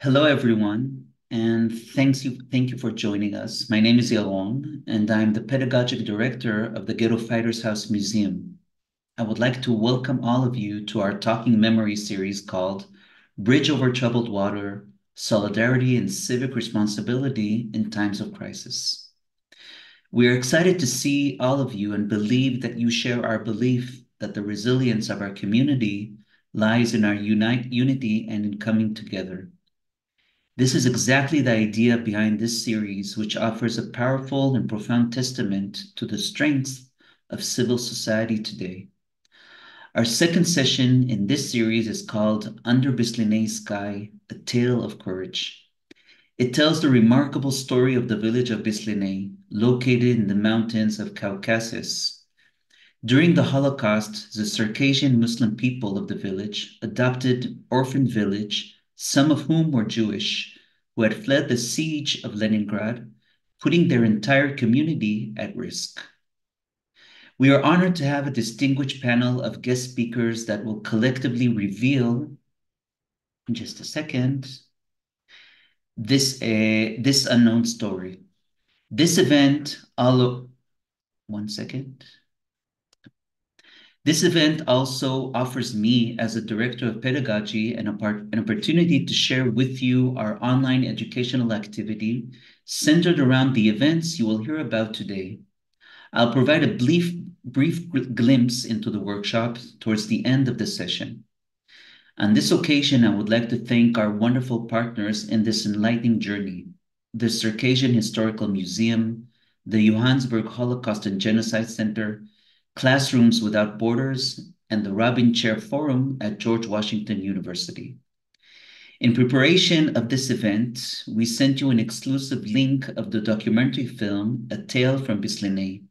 Hello, everyone, and thank you for joining us. My name is Yigal Cohen, and I'm the Pedagogic Director of the Ghetto Fighters House Museum. I would like to welcome all of you to our Talking Memory series called Bridge Over Troubled Water, Solidarity and Civic Responsibility in Times of Crisis. We are excited to see all of you and believe that you share our belief that the resilience of our community lies in our unity and in coming together. This is exactly the idea behind this series, which offers a powerful and profound testament to the strength of civil society today. Our second session in this series is called Under Beslenei's Sky, A Tale of Courage. It tells the remarkable story of the village of Beslenei, located in the mountains of Caucasus. During the Holocaust, the Circassian-Muslim people of the village adopted orphaned village, some of whom were Jewish, who had fled the siege of Leningrad, putting their entire community at risk. We are honored to have a distinguished panel of guest speakers that will collectively reveal, in just a second, this unknown story. This event, one second. This event also offers me, as a director of pedagogy, an opportunity to share with you our online educational activity centered around the events you will hear about today. I'll provide a brief glimpse into the workshop towards the end of the session. On this occasion, I would like to thank our wonderful partners in this enlightening journey, the Circassian Historical Museum, the Johannesburg Holocaust and Genocide Center, Classrooms Without Borders, and the Robin Chair Forum at George Washington University. In preparation of this event, we sent you an exclusive link of the documentary film, A Tale from Beslenei.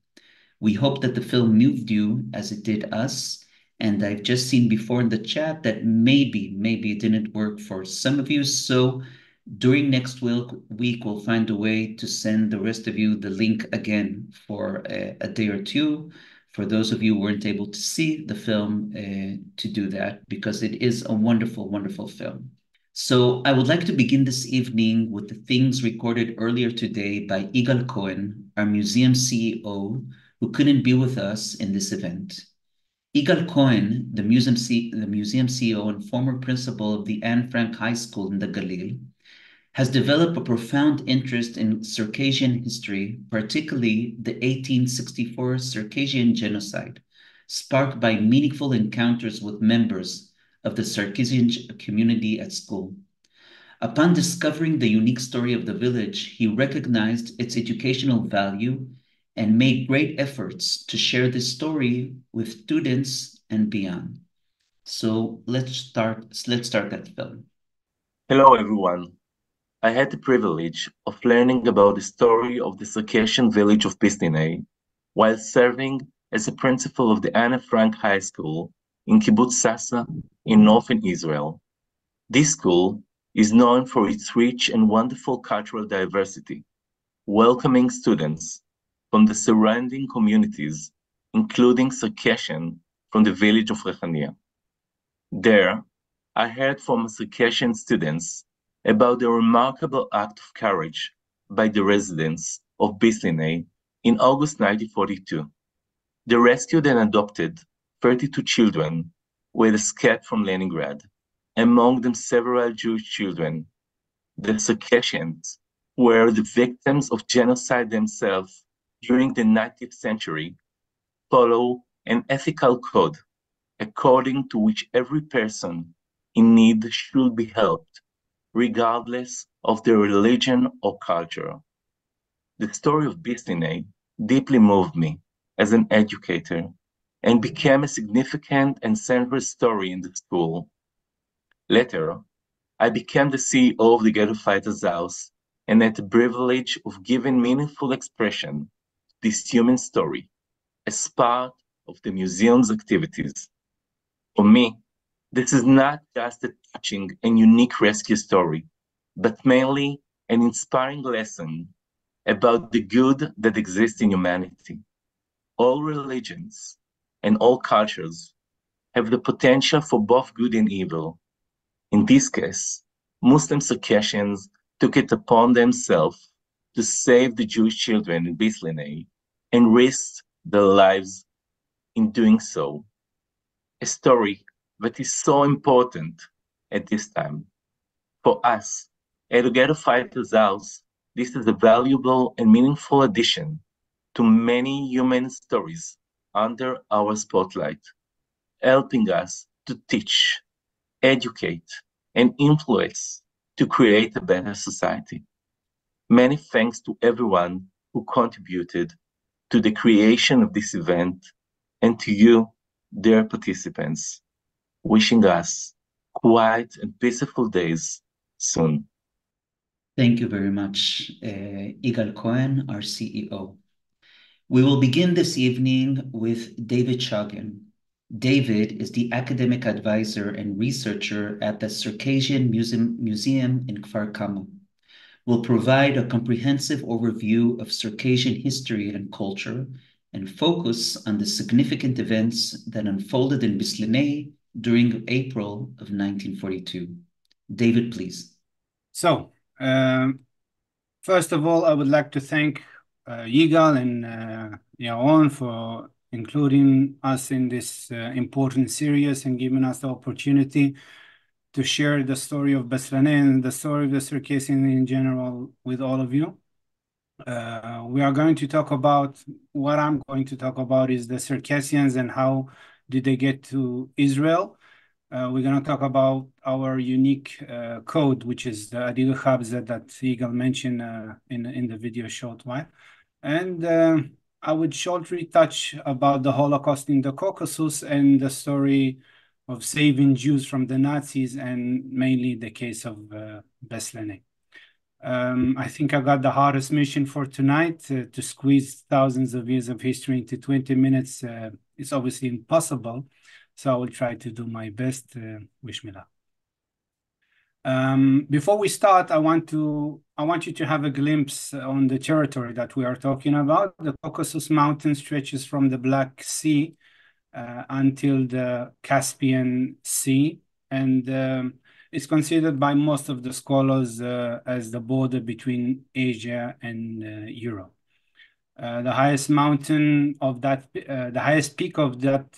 We hope that the film moved you as it did us, and I've just seen before in the chat that maybe it didn't work for some of you, so during next week, we'll find a way to send the rest of you the link again for a day or two, for those of you who weren't able to see the film, to do that, because it is a wonderful, wonderful film. So I would like to begin this evening with the things recorded earlier today by Yigal Cohen, our museum CEO, who couldn't be with us in this event. Yigal Cohen, the museum CEO and former principal of the Anne Frank High School in the Galilee, has developed a profound interest in Circassian history, particularly the 1864 Circassian Genocide, sparked by meaningful encounters with members of the Circassian community at school. Upon discovering the unique story of the village, he recognized its educational value and made great efforts to share this story with students and beyond. So let's start that film. Hello, everyone. I had the privilege of learning about the story of the Circassian village of Beslenei while serving as a principal of the Anne Frank High School in Kibbutz Sasa in northern Israel. This school is known for its rich and wonderful cultural diversity, welcoming students from the surrounding communities, including Circassian from the village of Rechania. There, I heard from Circassian students about the remarkable act of courage by the residents of Beslenei in August 1942. They rescued and adopted 32 children who had escaped from Leningrad, among them several Jewish children. The Circassians were the victims of genocide themselves during the 19th century, follow an ethical code according to which every person in need should be helped, regardless of their religion or culture. The story of Beslenei deeply moved me as an educator and became a significant and central story in the school. Later, I became the CEO of the Ghetto Fighters House and had the privilege of giving meaningful expression to this human story as part of the museum's activities. For me, this is not just a touching and unique rescue story, but mainly an inspiring lesson about the good that exists in humanity. All religions and all cultures have the potential for both good and evil. In this case, Muslim Circassians took it upon themselves to save the Jewish children in Beslenei and risked their lives in doing so. A story that is so important at this time. For us, at Together Fighters House, this is a valuable and meaningful addition to many human stories under our spotlight, helping us to teach, educate, and influence to create a better society. Many thanks to everyone who contributed to the creation of this event and to you, dear participants, wishing us quiet and peaceful days soon. Thank you very much, Yigal Cohen, our CEO. We will begin this evening with David Chagan. David is the academic advisor and researcher at the Circassian Museum in Kfar Kama. Will provide a comprehensive overview of Circassian history and culture and focus on the significant events that unfolded in Beslenei during April of 1942. David, please. So, first of all, I would like to thank Yigal and Yaron for including us in this important series and giving us the opportunity to share the story of Beslenei and the story of the Circassian in general with all of you. We are going to talk about, what I'm going to talk about is the Circassians and how did they get to Israel. We're going to talk about our unique code, which is the Adilu Habza that Yigal mentioned in the video short while. And I would shortly touch about the Holocaust in the Caucasus and the story of saving Jews from the Nazis, and mainly the case of Beslenei. I think I got the hardest mission for tonight, to squeeze thousands of years of history into 20 minutes. It's obviously impossible, so I will try to do my best. Wish me luck. Before we start, I want you to have a glimpse on the territory that we are talking about. The Caucasus Mountain stretches from the Black Sea until the Caspian Sea, and it's considered by most of the scholars as the border between Asia and Europe. The highest mountain of that, the highest peak of that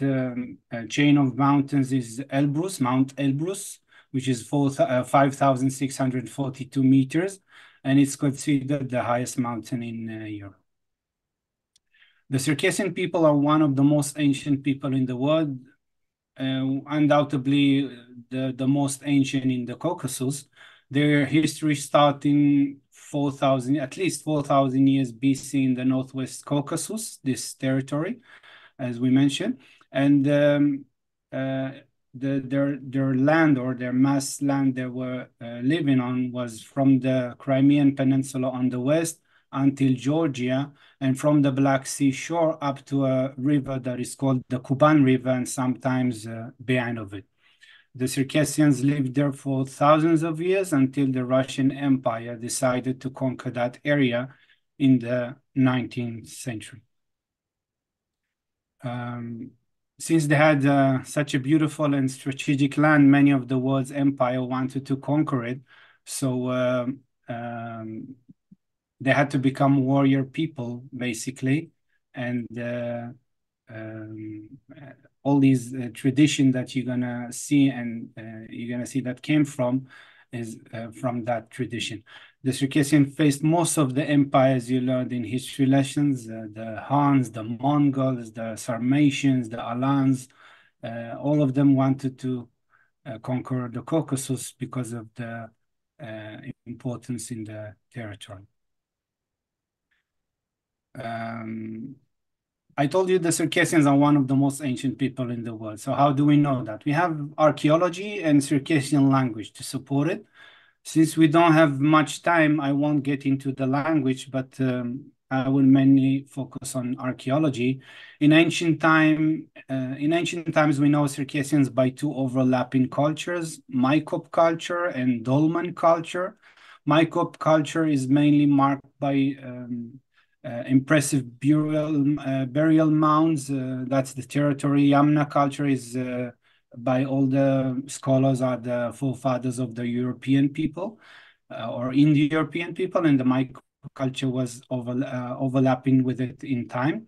chain of mountains is Elbrus, Mount Elbrus, which is 5,642 meters, and it's considered the highest mountain in Europe. The Circassian people are one of the most ancient people in the world, undoubtedly the most ancient in the Caucasus. Their history starting at least 4,000 years BC in the Northwest Caucasus, this territory, as we mentioned, and their land, or their mass land they were living on, was from the Crimean Peninsula on the west until Georgia, and from the Black Sea shore up to a river that is called the Kuban River, and sometimes behind of it. The Circassians lived there for thousands of years until the Russian Empire decided to conquer that area in the 19th century. Since they had such a beautiful and strategic land, many of the world's empire wanted to conquer it. So they had to become warrior people, basically. And all these tradition that you're gonna see, and you're gonna see that came from, is from that tradition. The Circassian faced most of the empires you learned in history lessons, the Huns, the Mongols, the Sarmatians, the Alans. All of them wanted to conquer the Caucasus because of the importance in the territory. I told you the Circassians are one of the most ancient people in the world. So how do we know that? We have archaeology and Circassian language to support it. Since we don't have much time, I won't get into the language, but I will mainly focus on archaeology. In ancient times, we know Circassians by two overlapping cultures, Mycop culture and Dolman culture. Mycop culture is mainly marked by impressive burial mounds. That's the territory. Yamna culture is by all the scholars are the forefathers of the European people or Indo-European people, and the Micro culture was overlapping with it in time.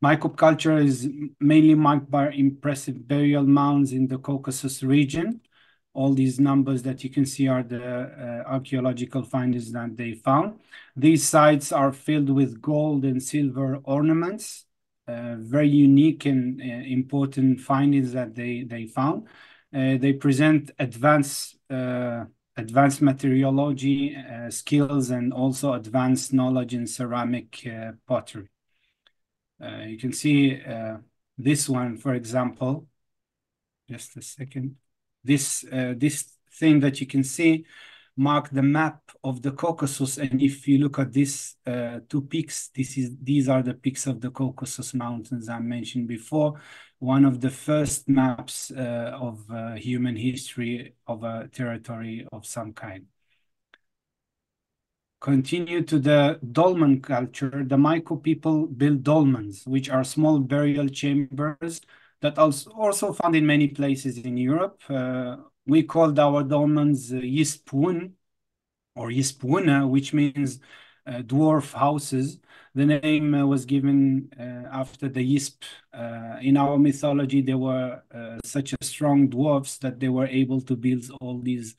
Micro culture is mainly marked by impressive burial mounds in the Caucasus region. All these numbers that you can see are the archaeological findings that they found. These sites are filled with gold and silver ornaments, very unique and important findings that they found. They present advanced materiology skills and also advanced knowledge in ceramic pottery. You can see this one, for example. Just a second. This thing that you can see mark the map of the Caucasus, and if you look at these two peaks, these are the peaks of the Caucasus Mountains I mentioned before. One of the first maps of human history of a territory of some kind. Continue to the dolmen culture. The Micro people built dolmens, which are small burial chambers that also found in many places in Europe. We called our dolmens Yispun or Yispuna, which means dwarf houses. The name was given after the Yisp. In our mythology, they were such a strong dwarfs that they were able to build all these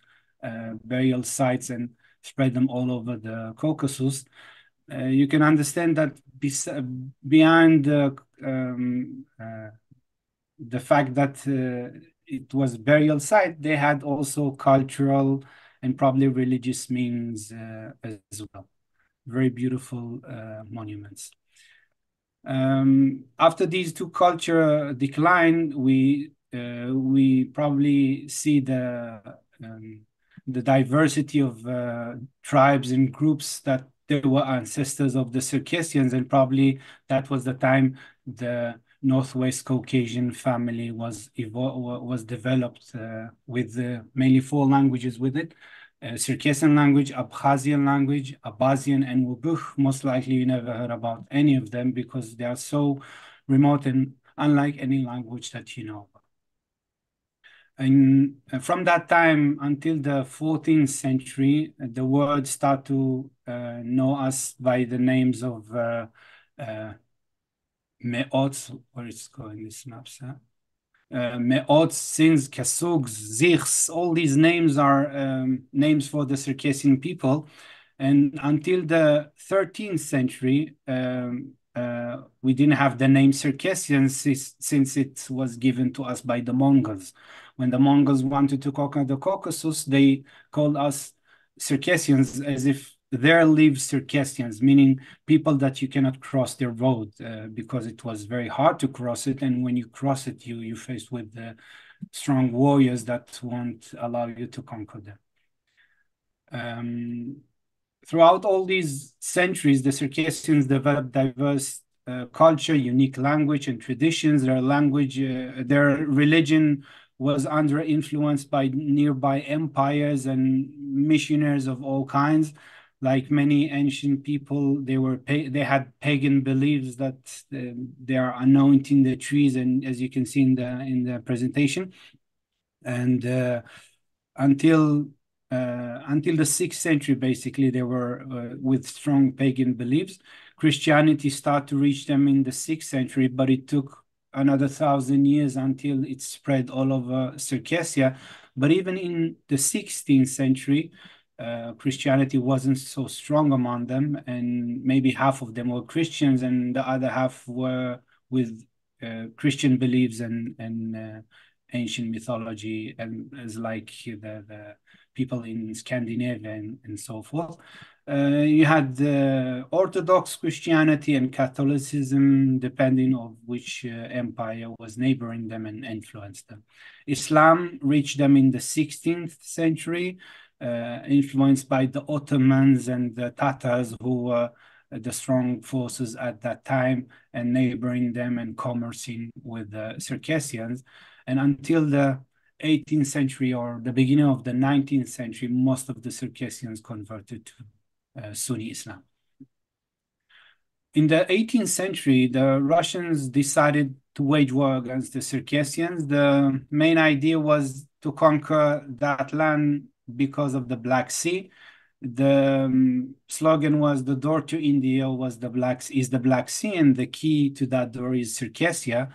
burial sites and spread them all over the Caucasus. You can understand that behind the fact that it was burial site, they had also cultural and probably religious means as well. Very beautiful monuments. After these two culture decline, we probably see the diversity of tribes and groups that they were ancestors of the Circassians, and probably that was the time the Northwest Caucasian family was developed with mainly 4 languages with it. Circassian language, Abkhazian language, Abazian, and Wubuch. Most likely you never heard about any of them because they are so remote and unlike any language that you know. And from that time until the 14th century, the world start to know us by the names of Me'ot, where it's going, this maps, huh? Me'ot, Sins, Kasugs, Zichs, all these names are names for the Circassian people. And until the 13th century, we didn't have the name Circassians since it was given to us by the Mongols. When the Mongols wanted to conquer the Caucasus, they called us Circassians as if there live Circassians, meaning people that you cannot cross their road because it was very hard to cross it. And when you cross it, you're faced with strong warriors that won't allow you to conquer them. Throughout all these centuries, the Circassians developed diverse culture, unique language and traditions. Their religion was under influence by nearby empires and missionaries of all kinds. Like many ancient people, they had pagan beliefs that they are anointing the trees, and as you can see in the presentation, and until the 6th century, basically, they were with strong pagan beliefs. Christianity started to reach them in the 6th century, but it took another 1,000 years until it spread all over Circassia. But even in the 16th century, Christianity wasn't so strong among them, and maybe half of them were Christians, and the other half were with Christian beliefs and ancient mythology, and as like the people in Scandinavia and so forth. You had Orthodox Christianity and Catholicism, depending on which empire was neighboring them and influenced them. Islam reached them in the 16th century, influenced by the Ottomans and the Tatars, who were the strong forces at that time and neighboring them and commercing with the Circassians. And until the 18th century or the beginning of the 19th century, most of the Circassians converted to Sunni Islam. In the 18th century, the Russians decided to wage war against the Circassians. The main idea was to conquer that land because of the Black Sea. The slogan was the door to India was is the Black Sea, and the key to that door is Circassia.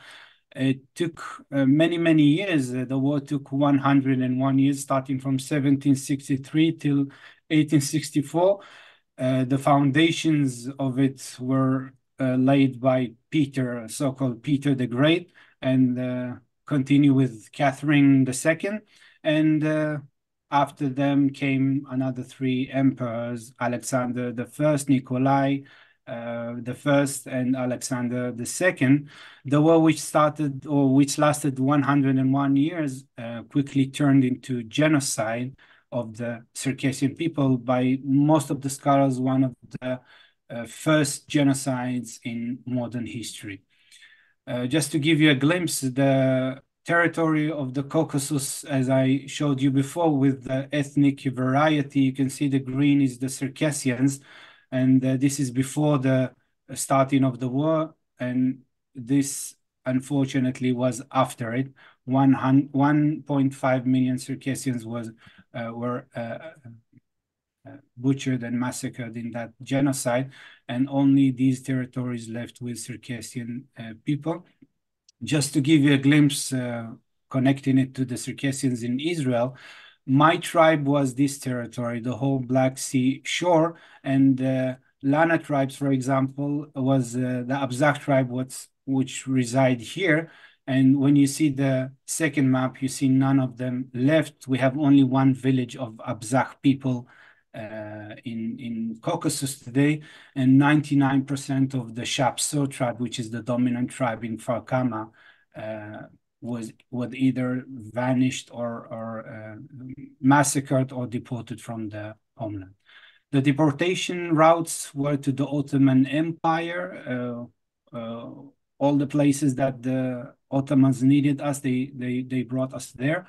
It took many years. The war took 101 years, starting from 1763 till 1864. The foundations of it were laid by Peter, so-called Peter the Great, and continue with Catherine II. And after them came another three emperors: Alexander I, Nikolai the First, and Alexander II. The war, which lasted 101 years, quickly turned into genocide of the Circassian people. By most of the scholars, one of the first genocides in modern history. Just to give you a glimpse, the territory of the Caucasus, as I showed you before, with the ethnic variety, you can see the green is the Circassians, and this is before the starting of the war, and this unfortunately was after it. 1.5 million Circassians were butchered and massacred in that genocide, and only these territories left with Circassian people. Just to give you a glimpse, connecting it to the Circassians in Israel, my tribe was this territory, the whole Black Sea shore, and Lana tribes, for example, was the Abzak tribe, which reside here. And when you see the second map, you see none of them left. We have only one village of Abzak people in Caucasus today, and 99% of the Shapso tribe, which is the dominant tribe in Farkama, was either vanished or massacred or deported from the homeland. The deportation routes were to the Ottoman Empire. All the places that the Ottomans needed us, they brought us there.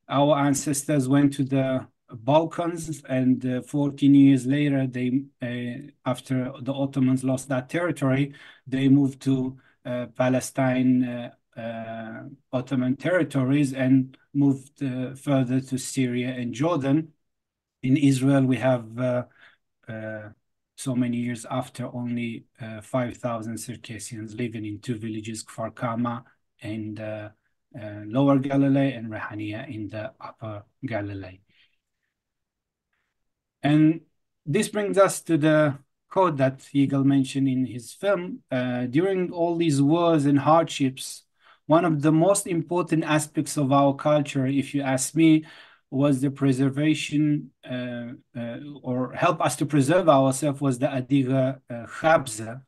Our ancestors went to the Balkans, and 14 years later, after the Ottomans lost that territory, they moved to Palestine, Ottoman territories, and moved further to Syria and Jordan. In Israel, we have so many years after, only 5,000 Circassians living in two villages, Kfar Kama in the Lower Galilee and Rehania in the Upper Galilee. And this brings us to the code that Yigal mentioned in his film. During all these wars and hardships, one of the most important aspects of our culture, if you ask me, was the preservation or help us to preserve ourselves, was the Adiga Chabza.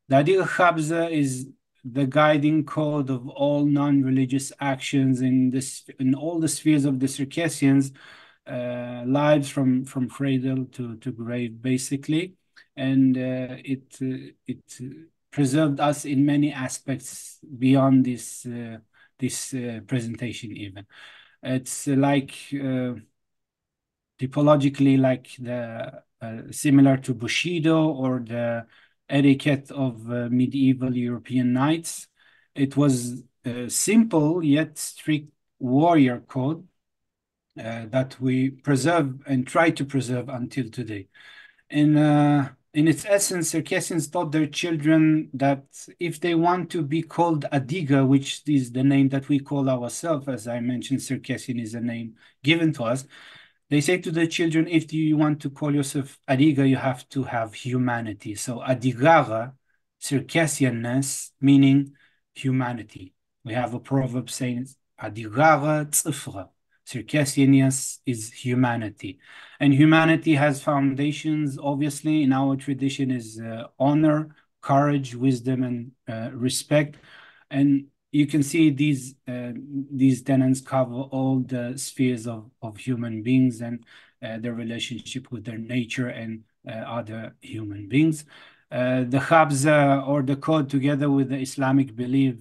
The Adiga Chabza is the guiding code of all non-religious actions in all the spheres of the Circassians, lives from cradle to grave, basically. And it preserved us in many aspects beyond this presentation even. It's like typologically like the similar to Bushido or the etiquette of medieval European knights. It was a simple yet strict warrior code that we preserve and try to preserve until today. In its essence, Circassians taught their children that if they want to be called Adiga, which is the name that we call ourselves, as I mentioned, Circassian is a name given to us. They say to the children, if you want to call yourself Adiga, you have to have humanity. So Adigara, Circassianness, meaning humanity. We have a proverb saying, Adigara tzifra. Circassianness is humanity. And humanity has foundations, obviously. In our tradition is honor, courage, wisdom, and respect. And you can see these tenets cover all the spheres of human beings and their relationship with their nature and other human beings. The Khabza, or the code, together with the Islamic belief,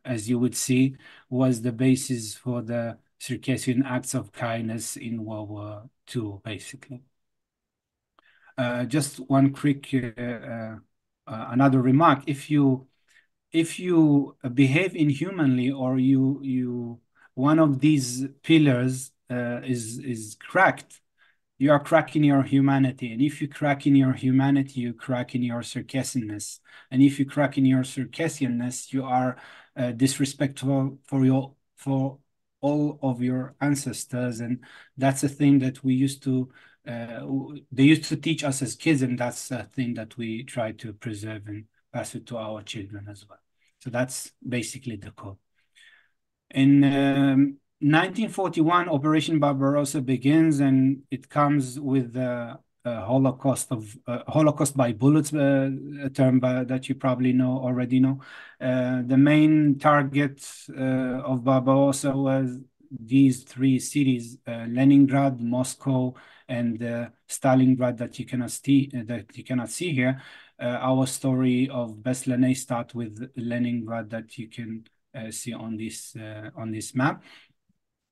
as you would see, was the basis for the Circassian acts of kindness in World War II, basically. Just one quick another remark. If you if you behave inhumanly, or one of these pillars is cracked, you are cracking your humanity. And if you crack in your humanity, you crack in your Circassianness. And if you crack in your Circassianness, you are disrespectful for all of your ancestors. And that's a thing that we used to they used to teach us as kids, and that's a thing that we try to preserve and pass it to our children as well. So that's basically the code. In 1941, Operation Barbarossa begins, and it comes with the Holocaust by bullets, a term that you probably already know. The main target of Barbarossa was these three cities: Leningrad, Moscow, and Stalingrad, that you cannot see here. Our story of Beslenei starts with Leningrad, that you can see on this map.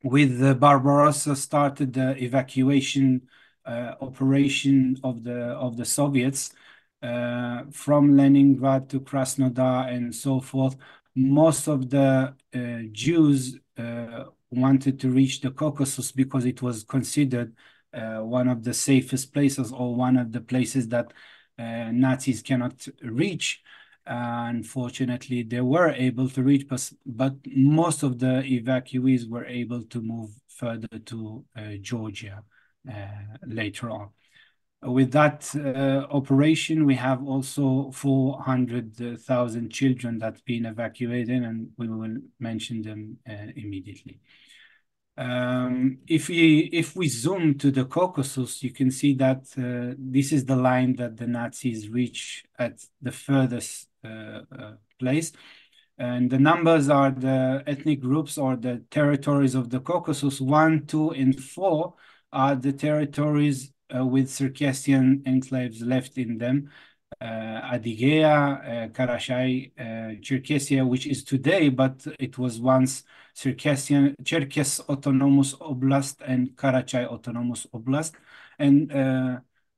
With Barbarossa started the evacuation operation of the Soviets from Leningrad to Krasnodar and so forth. Most of the Jews wanted to reach the Caucasus because it was considered one of the safest places, or one of the places that Nazis cannot reach. Unfortunately, they were able to reach, but most of the evacuees were able to move further to Georgia later on. With that operation, we have also 400,000 children that's been evacuated, and we will mention them immediately. If we zoom to the Caucasus, you can see that this is the line that the Nazis reach at the furthest place. And the numbers are the ethnic groups or the territories of the Caucasus. 1, 2, and 4 are the territories with Circassian enclaves left in them. Adygea, Karachay, Cherkessia, which is today, but it was once Cherkess Autonomous Oblast and Karachay Autonomous Oblast. And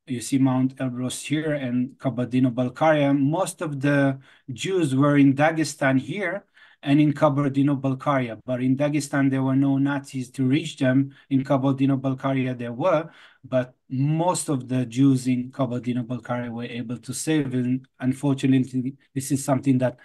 you see Mount Elbrus here and Kabardino-Balkaria. Most of the Jews were in Dagestan here and in Kabardino-Balkaria. But in Dagestan, there were no Nazis to reach them. In Kabardino-Balkaria, there were. But most of the Jews in Kabardino-Balkaria were able to save. And unfortunately, this is something that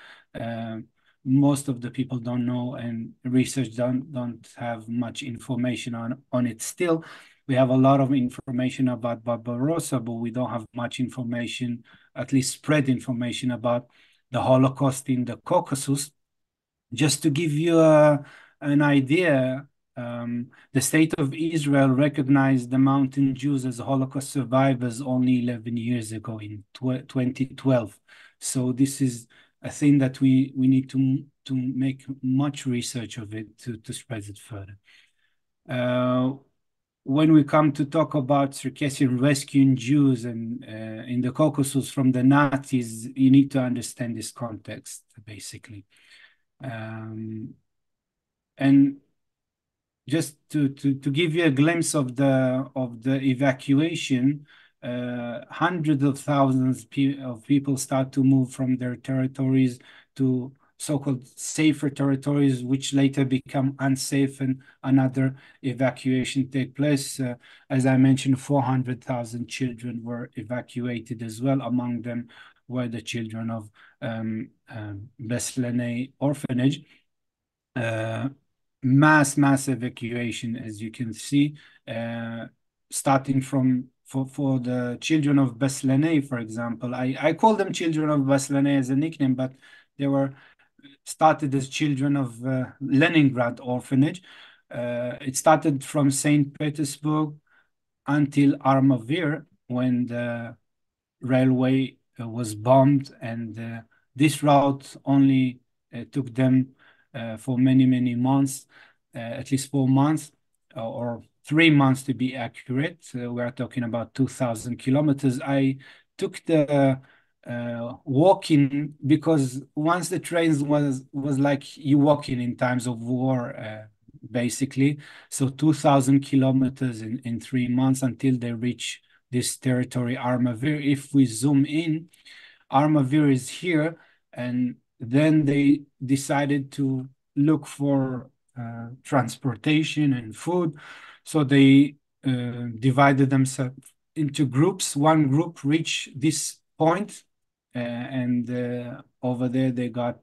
most of the people don't know, and research don't have much information on it still. We have a lot of information about Barbarossa, but we don't have much information, at least spread information, about the Holocaust in the Caucasus. Just to give you an idea, the state of Israel recognized the mountain Jews as Holocaust survivors only 11 years ago in 2012. So this is a thing that we need to make much research of it to spread it further. When we come to talk about Circassian rescuing Jews and in the Caucasus from the Nazis, you need to understand this context, basically. And just to give you a glimpse of the evacuation, hundreds of thousands of people start to move from their territories to so-called safer territories, which later become unsafe, and another evacuation take place. As I mentioned, 400,000 children were evacuated as well. Among them were the children of Beslenei orphanage. Mass evacuation, as you can see, starting from for the children of Beslenei, for example. I call them children of Beslenei as a nickname, but they were started as children of Leningrad orphanage. It started from St. Petersburg until Armavir, when the railway was bombed, and this route only took them for many months, at least 4 months, or 3 months to be accurate. We're talking about 2,000 kilometers. I took the walking, because once the trains was like you walking in times of war, basically. So 2,000 kilometers in 3 months until they reach this territory, Armavir. If we zoom in, Armavir is here, and then they decided to look for transportation and food. So they divided themselves into groups. One group reached this point, and over there they got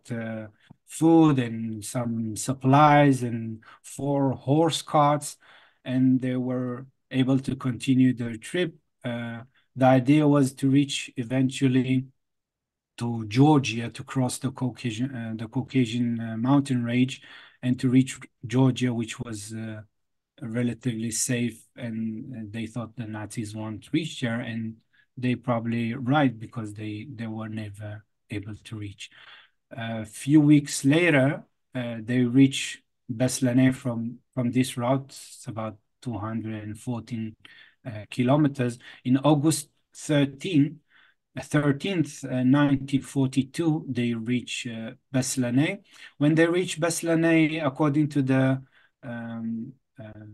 food and some supplies and 4 horse carts, and they were able to continue their trip. The idea was to reach eventually to Georgia, to cross the Caucasian mountain range, and to reach Georgia, which was relatively safe. And they thought the Nazis won't reach there, and they probably right, because they were never able to reach. A few weeks later, they reach Beslenei from this route. It's about 214 kilometers. In August 13th, 1942, they reach Beslenei. When they reach Beslenei, according to um, uh,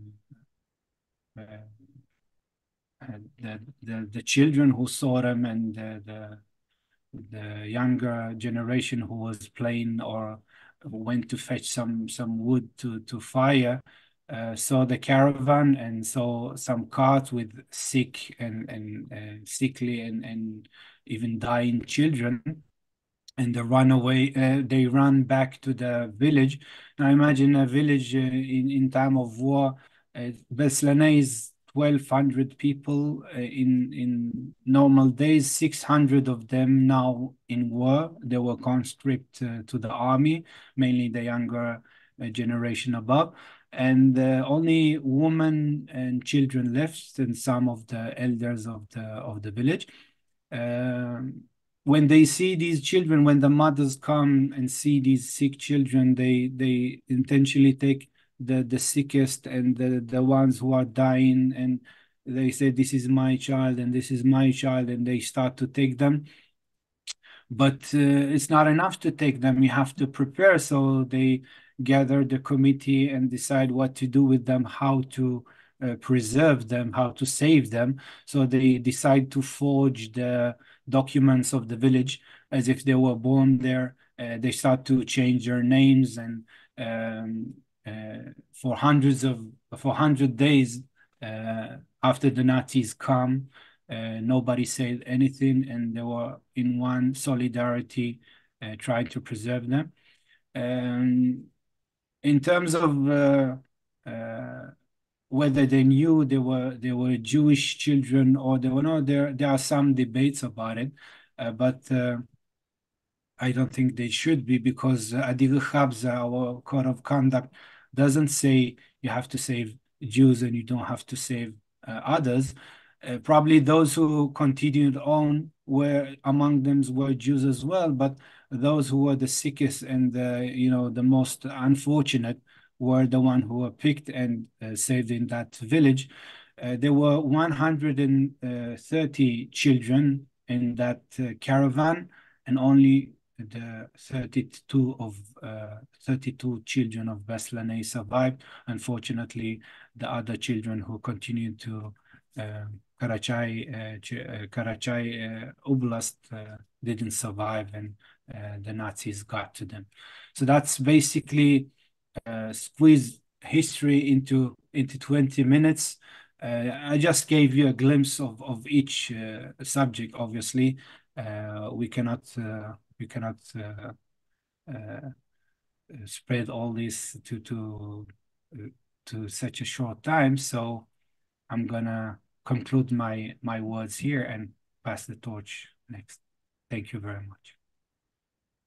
uh, the children who saw them, and the younger generation who was playing or went to fetch some wood to fire, saw the caravan and saw some carts with sick and sickly and even dying children, and they run away. They run back to the village. Now imagine a village in time of war. Beslenei is 1,200 people in normal days. 600 of them now in war. They were conscripted to the army, mainly the younger generation above, and only women and children left, and some of the elders of the village. Um, when they see these children, when the mothers come and see these sick children, they intentionally take the sickest and the ones who are dying, and they say, this is my child and this is my child, and they start to take them. But it's not enough to take them. You have to prepare. So they gather the committee and decide what to do with them, how to preserve them, how to save them. So they decide to forge the documents of the village as if they were born there. They start to change their names, and for 100 days after the Nazis come, nobody said anything, and they were in one solidarity, trying to preserve them. In terms of whether they knew they were Jewish children or they were not, there are some debates about it, but I don't think they should be, because Adig Chabza, our code of conduct, doesn't say you have to save Jews and you don't have to save others. Probably those who continued on were among them were Jews as well, but those who were the sickest and the most unfortunate were the one who were picked and saved in that village. There were 130 children in that caravan, and only the 32 children of Beslenei survived. Unfortunately, the other children who continued to Karachay Oblast didn't survive, and the Nazis got to them. So that's basically squeeze history into 20 minutes. I just gave you a glimpse of each subject. Obviously, we cannot spread all this to such a short time. So I'm gonna conclude my words here and pass the torch next. Thank you very much.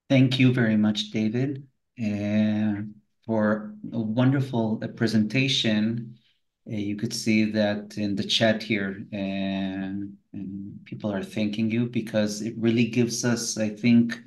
Thank you very much, David, for a wonderful presentation. You could see that in the chat here, and people are thanking you, because it really gives us, I think,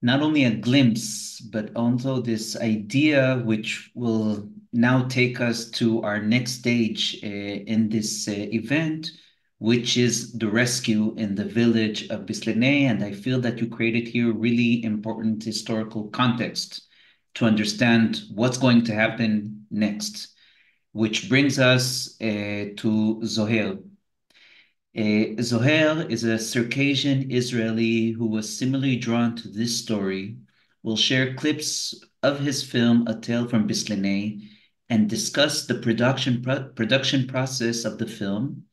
not only a glimpse, but also this idea which will now take us to our next stage in this event, which is the rescue in the village of Beslenei. And I feel that you created here really important historical context to understand what's going to happen next, which brings us to Zoher. Zoher is a Circassian Israeli who was similarly drawn to this story will share clips of his film, A Tale from Beslenei, and discuss the production process of the film,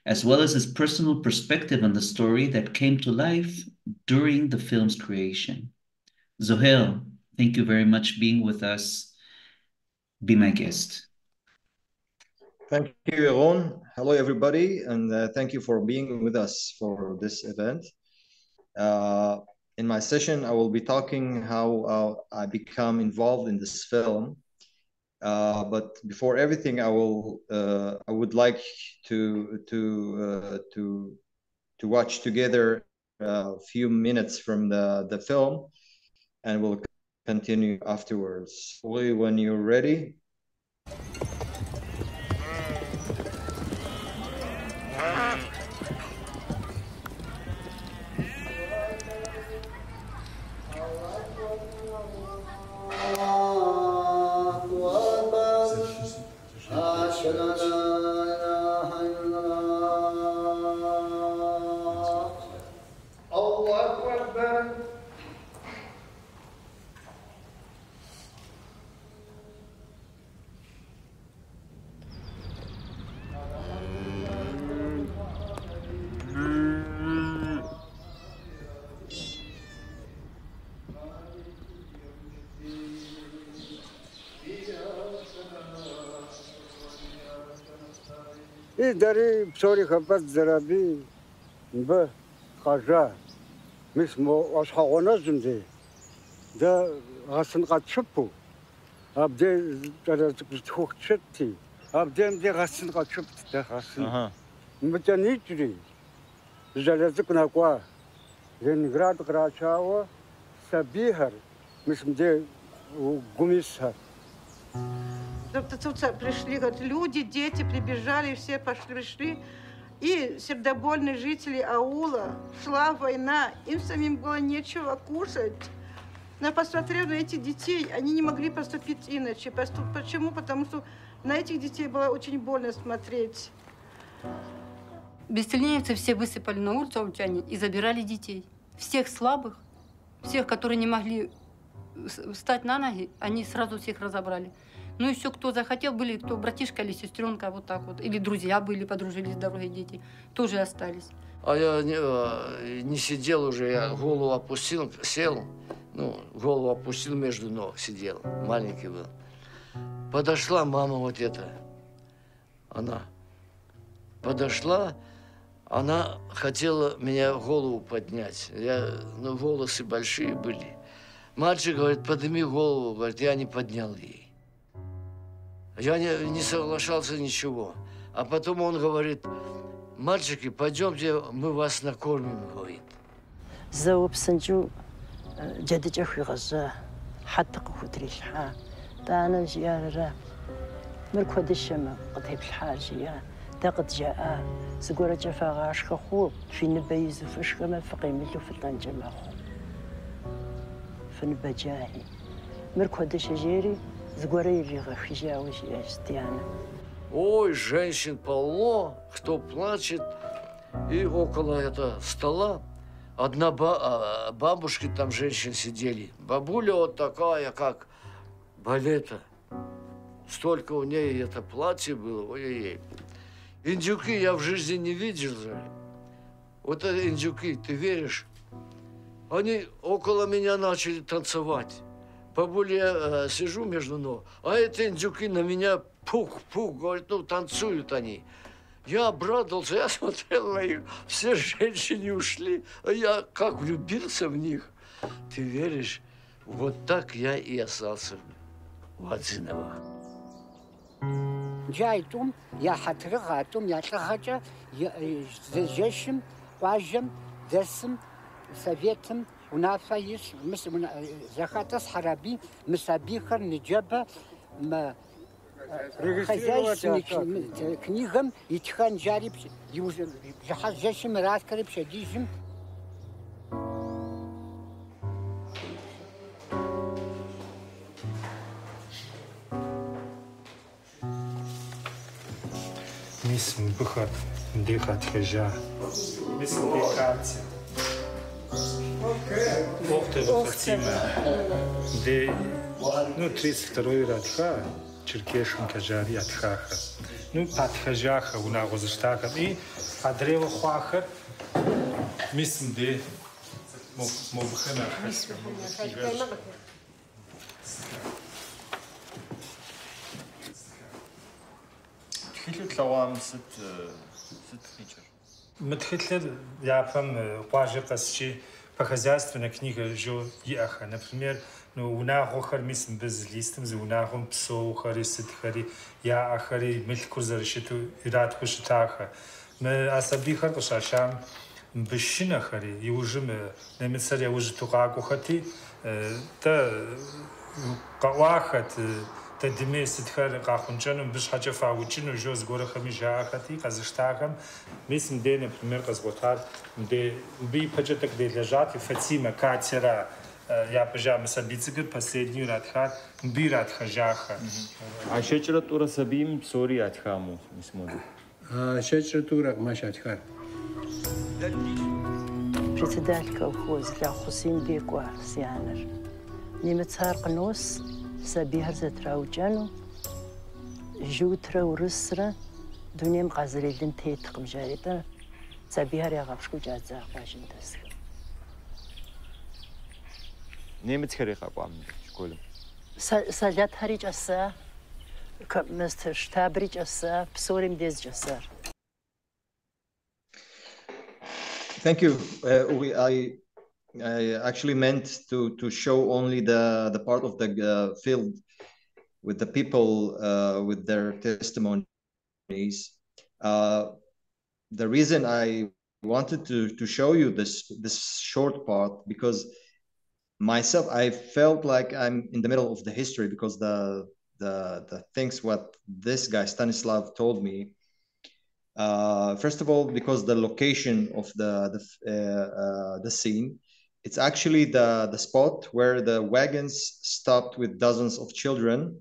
as well as his personal perspective on the story that came to life during the film's creation. Zohair, thank you very much for being with us. Be my guest. Thank you, Yaron. Hello, everybody, and thank you for being with us for this event. In my session, I will be talking how I become involved in this film. But before everything, I would like to watch together a few minutes from the film, and we'll continue afterwards. Only when you're ready. داری بسوری خبر زرابی به خجا میسمو آشخوانه زنده ده غسن قد شپو ابده در خوک شتی ابده مده غسن قد شپت ده غسن مده نیچری زلزق نقوا لنگراد قراشاوا سبيهر میسمده گومیسهر Тут пришли люди, дети прибежали, все пришли. И сердобольные жители аула, шла война, им самим было нечего кушать. Но посмотрев на этих детей, они не могли поступить иначе. Почему? Потому что на этих детей было очень больно смотреть. Бесленеевцы все высыпали на улицу аульчане и забирали детей. Всех слабых, всех, которые не могли встать на ноги, они сразу всех разобрали. Ну и все, кто захотел, были кто братишка или сестренка, вот так вот. Или друзья были, подружились, здоровые дети, тоже остались. А я не сидел уже, я голову опустил, сел, ну, голову опустил между ног, сидел, маленький был. Подошла мама вот эта, она подошла, она хотела меня голову поднять. Ну, волосы большие были. Мальчик говорит, подними голову, говорит, я не поднял ей. Я не соглашался ничего. А потом он говорит, мальчики, пойдемте, мы вас накормим, говорит. زوبسنجو جدجة في غزة حتى قوتريش ها تانا زيارة مركود الشمع قطيب الحاجية تقد جاء سقورة جفا غاش خو في نبيز فشك ما فقيم له في الطنجمة في نبجاهي مركود الشجيري Ой, женщин полно, кто плачет. И около этого стола одна бабушки там женщин сидели. Бабуля вот такая, как балета. Столько у ней это платье было, ой-ой-ой. Индюки я в жизни не видел же. Вот эти индюки, ты веришь? Они около меня начали танцевать. Бабуля, я сижу между ног, а эти индюки на меня пух-пух, говорят, ну, танцуют они. Я обрадовался, я смотрел на их, все женщины ушли, а я как влюбился в них. Ты веришь, вот так я и остался в Адзиново. جايتم يا حترغاتم يا ترغجة جيشم واجم دسم سويتم ونافايش مس زخاتس حرابي مسابيخر نجبة ما خزايش كنيغم يتخان جاري جحاز جيشم راسكري بشديجم Мисс Бхат, дыхат хежа. Мисс Бхатся. Ну, 32-й радха, черкешен кажари атхаха. Ну, патхажаха, унагозштаха. И адрево хвахар, мисм де мобхена. تخيلوا tlawam sit feature. Мэтхэлэр япэм къуажэ къэсчи по хозяйственной книге жо иӏэха. Например, ну унагъохэр мис мыбыз листым зы унагъом псоухэри, сытхэри, яӏэхэри, мылъкур зэрыщыту иратху щытаха. Мы асабийхэр къыщащам мыбышынэхэри, иужым нэмыцэр яужьыту къакӏуэхэти, тэ къэӏуахэт, дыми сытхэр къахъункӏэну, мыбы щхьэкӏэ фаучыну жо зыгуэрхэми жаӏэхэти, къэзыштахэм, мис мыдей, например, къэзгъуэтар, мыбы ипэкӏэ тӏэкӏу делэжьати, Фатимэ, Катера, япэжа мы сабий цӏыкӏур последнюю иратхар, мыбы иратхэжахэ. А щэкӏрэ тӏурэ сабийм псори ятхаму, мис моду? щэкӏрэ тӏурэ къмэщ ятхар. Председатель колхоза Хусейн Бекӏуа си анэр. Немыцар къынос, сабийхэр зэтраукӏэну, жыутрэ урысрэ дунейм къазэрелын теткъым жаритӏэ, сабийхэр ягъэпшкӏуу кӏадзагъ бажэм дэсхэм. Немыцхэри къэкӏуам школым. Салатхэри кӏэса, штабри кӏэса, псори мыбдез кӏэсар. Thank you. I actually meant to show only the part of the field with the people with their testimonies. The reason I wanted to show you this short part, because myself I felt like I'm in the middle of the history, because the things what this guy Stanislav told me. First of all, because the location of the scene, it's actually the spot where the wagons stopped with dozens of children,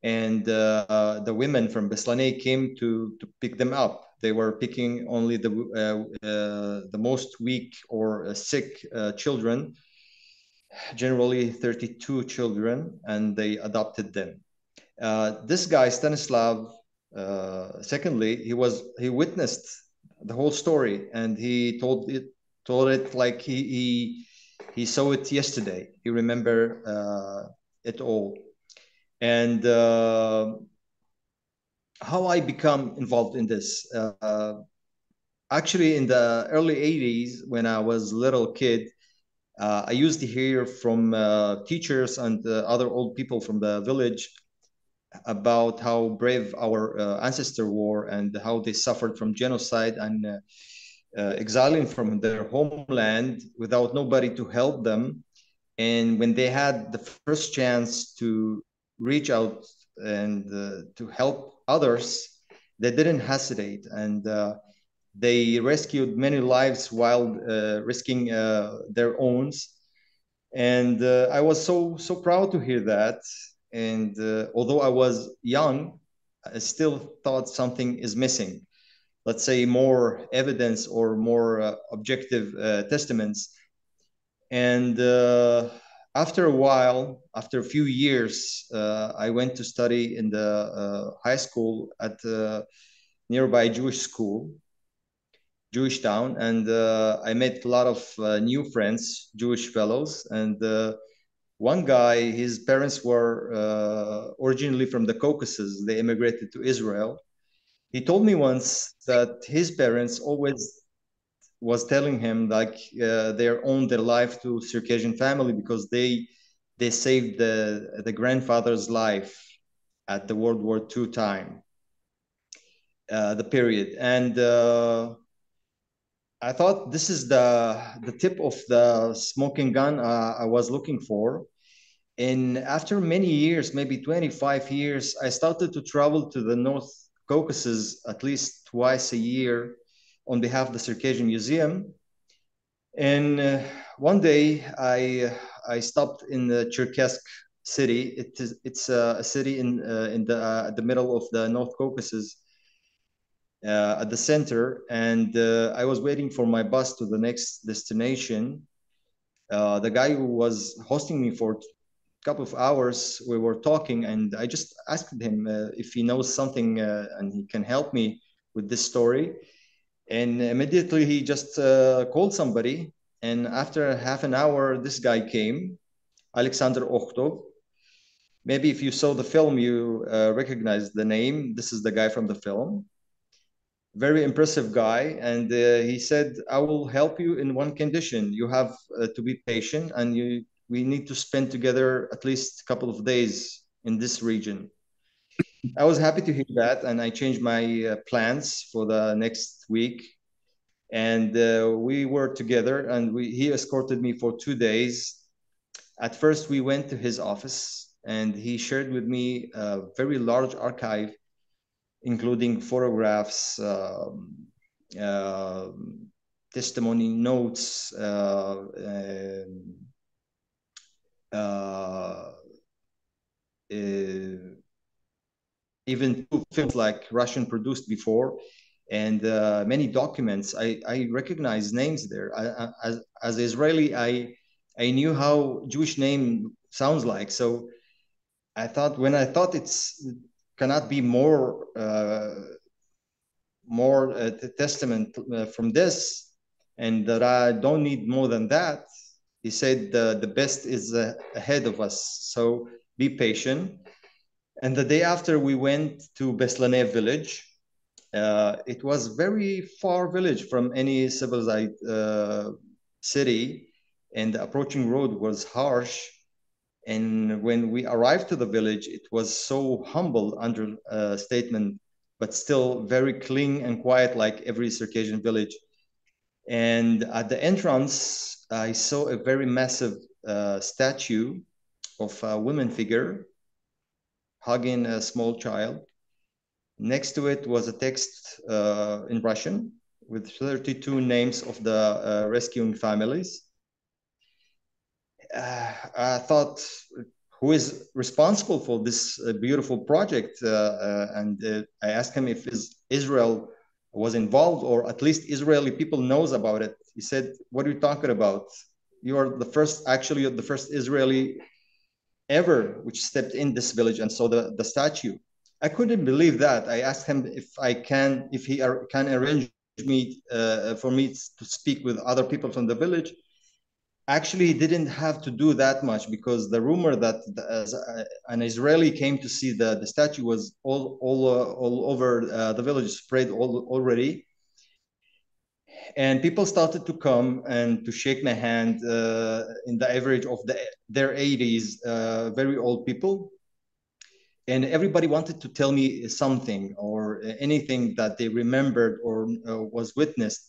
and the women from Beslenei came to pick them up. They were picking only the most weak or sick children, generally 32 children, and they adopted them. This guy Stanislav, secondly, he witnessed the whole story, and he told it like he saw it yesterday. He remember it all. And how I become involved in this? Actually, in the early 80s, when I was a little kid, I used to hear from teachers and other old people from the village about how brave our ancestors were, and how they suffered from genocide and exiling from their homeland without nobody to help them. And when they had the first chance to reach out and to help others, they didn't hesitate, and they rescued many lives while risking their own. And I was so proud to hear that. And although I was young, I still thought something is missing. Let's say more evidence or more objective testaments. And after a while, after a few years, I went to study in the high school at a nearby Jewish school, Jewish town, and I met a lot of new friends, Jewish fellows, and one guy, his parents were originally from the Caucasus. They immigrated to Israel. He told me once that his parents always was telling him like they owned their life to Circassian family, because they saved the grandfather's life at the World War II time, the period. And I thought this is the tip of the smoking gun I was looking for. And after many years, maybe 25 years, I started to travel to the North Caucasus at least twice a year on behalf of the Circassian Museum. And one day I stopped in the Cherkassk city. It's a city in the middle of the North Caucasus. at the center, and I was waiting for my bus to the next destination. The guy who was hosting me for a couple of hours, we were talking, and I just asked him if he knows something and he can help me with this story. And immediately he just called somebody. And after half an hour, this guy came, Alexander Okhtov. Maybe if you saw the film, you recognize the name. This is the guy from the film. Very impressive guy. And he said, I will help you in one condition. You have to be patient, and we need to spend together at least a couple of days in this region. I was happy to hear that, and I changed my plans for the next week. And we were together, and he escorted me for 2 days. At first, we went to his office, and he shared with me a very large archive, including photographs, testimony notes, even 2 films like Russian produced before, and many documents. I recognize names there. As Israeli, I knew how Jewish name sounds like. So I thought, when I thought it cannot be more testament from this, and that I don't need more than that, he said the best is ahead of us. So be patient. And the day after, we went to Beslenei village. It was very far village from any civilized city, and the approaching road was harsh. And when we arrived to the village, it was so humble, understatement, but still very clean and quiet, like every Circassian village. And at the entrance, I saw a very massive statue of a woman figure hugging a small child. Next to it was a text in Russian with 32 names of the rescuing families. I thought, who is responsible for this beautiful project? And I asked him if Israel was involved, or at least Israeli people knows about it. He said, what are you talking about? You are the first, actually, you're the first Israeli ever which stepped in this village and saw the statue. I couldn't believe that. I asked him if he can arrange for me to speak with other people from the village. Actually, he didn't have to do that much, because the rumor that an Israeli came to see the statue was all over the village, spread already. And people started to come and to shake my hand in the average of their 80s, very old people. And everybody wanted to tell me something or anything that they remembered or was witnessed.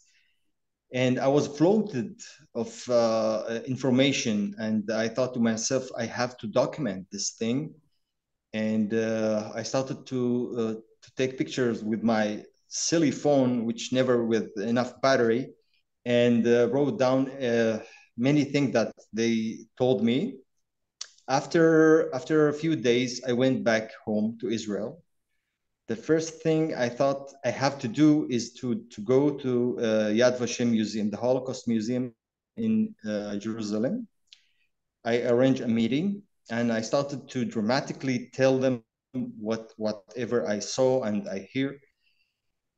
And I was floated of information, and I thought to myself, I have to document this thing. And I started to take pictures with my silly phone, which never with enough battery, and wrote down many things that they told me. After a few days, I went back home to Israel. The first thing I thought I have to do is to go to Yad Vashem Museum, the Holocaust Museum in Jerusalem. I arranged a meeting, and I started to dramatically tell them whatever I saw and I hear.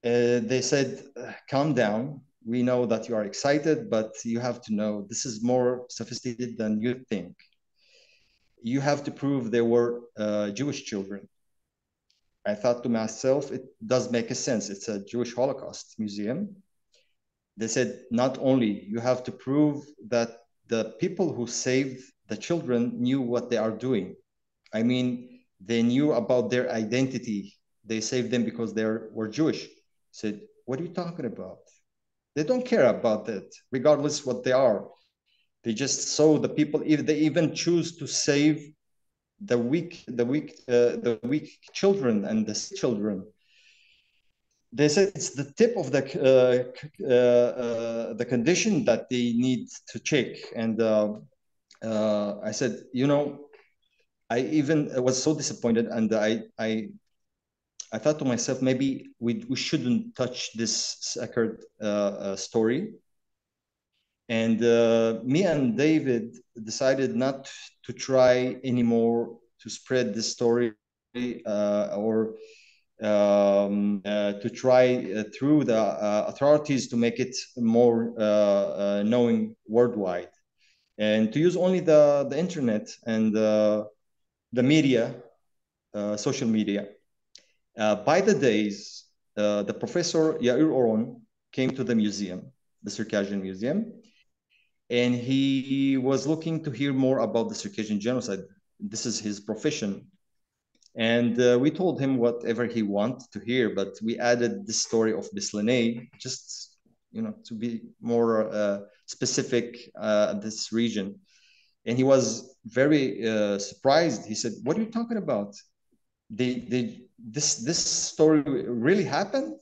They said, calm down. We know that you are excited, but you have to know this is more sophisticated than you think. You have to prove there were Jewish children. I thought to myself, it does make a sense. It's a Jewish Holocaust museum. They said, not only, you have to prove that the people who saved the children knew what they are doing. I mean, they knew about their identity. They saved them because they were Jewish. I said, what are you talking about? They don't care about that, regardless what they are. They just saw the people. If they even choose to save the weak children and the sick children. They said it's the tip of the condition that they need to check. And I said, you know, I even was so disappointed, and I I thought to myself, maybe we shouldn't touch this sacred story. And me and David decided not to try anymore to spread this story or to try through the authorities to make it more knowing worldwide, and to use only the internet and the media, social media. By the days, the professor Yair Oron came to the museum, the Circassian Museum, and he was looking to hear more about the Circassian genocide. This is his profession. And we told him whatever he wanted to hear, but we added the story of Beslenei, just to be more specific this region. And he was very surprised. He said, "What are you talking about? This story really happened?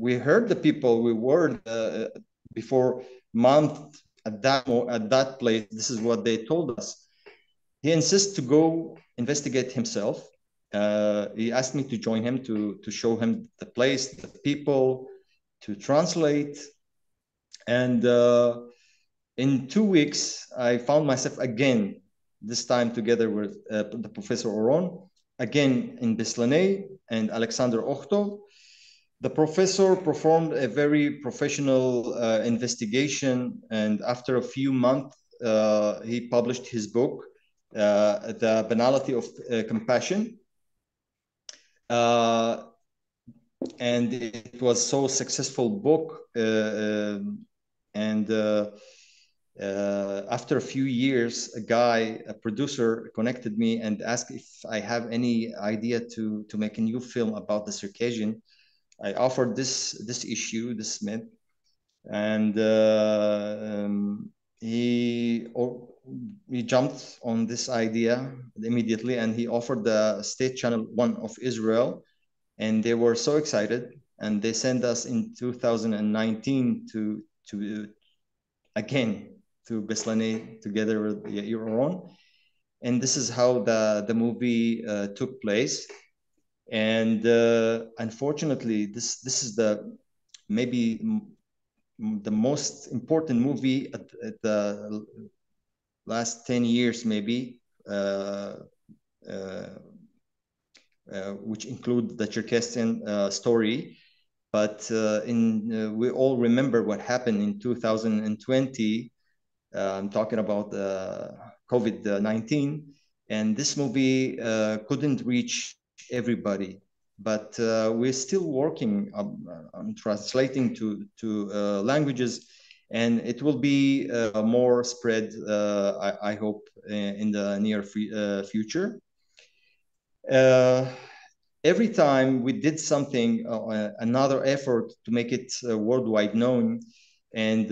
We heard the people. We were before month at that place. This is what they told us." He insists to go investigate himself. He asked me to join him to show him the place, the people, to translate. And in 2 weeks, I found myself again, this time together with the Professor Oron, again in Beslenei and Alexander Ochto. The professor performed a very professional investigation, and after a few months, he published his book, The Banality of Compassion. And it was so successful book. After a few years, a producer connected me and asked if I have any idea to make a new film about the Circassian. I offered this issue, this myth, and he jumped on this idea immediately, and he offered the State Channel 1 of Israel, and they were so excited, and they sent us in 2019 to again to Beslenei together with Yair Oron, and this is how the movie took place. And unfortunately, this is maybe the most important movie at the last 10 years, maybe, which include the Circassian story. But we all remember what happened in 2020. I'm talking about COVID-19, and this movie couldn't reach everybody. But we're still working on translating to languages, and it will be more spread, I hope, in the near future. Every time we did something, another effort to make it worldwide known, and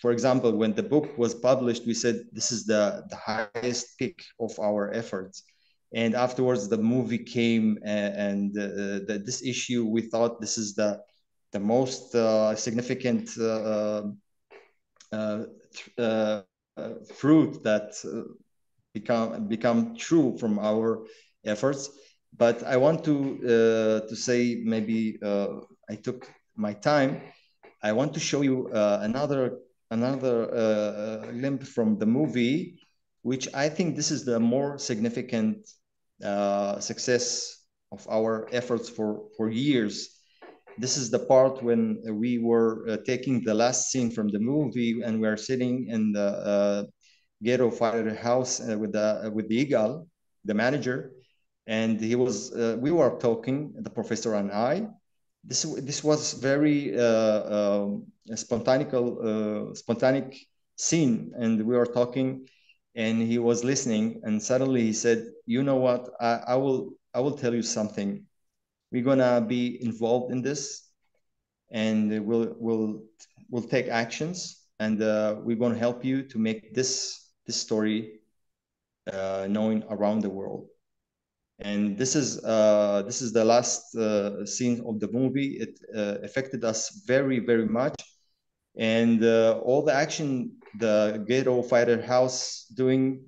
for example, when the book was published, we said this is the highest peak of our efforts. And afterwards, the movie came, and this issue, we thought this is the most significant fruit that become true from our efforts. But I want to say, maybe I took my time. I want to show you another glimpse from the movie, which I think this is the more significant success of our efforts for years. This is the part when we were taking the last scene from the movie, and we are sitting in the ghetto firehouse with the Yigal, the manager, and we were talking, the professor and I. This was very spontaneous scene, and we were talking, and he was listening, and suddenly he said, "You know what? I will tell you something. We're gonna be involved in this, and we'll take actions, and we're gonna help you to make this story known around the world." And this is the last scene of the movie. It affected us very, very much, and all the action the ghetto fighter house doing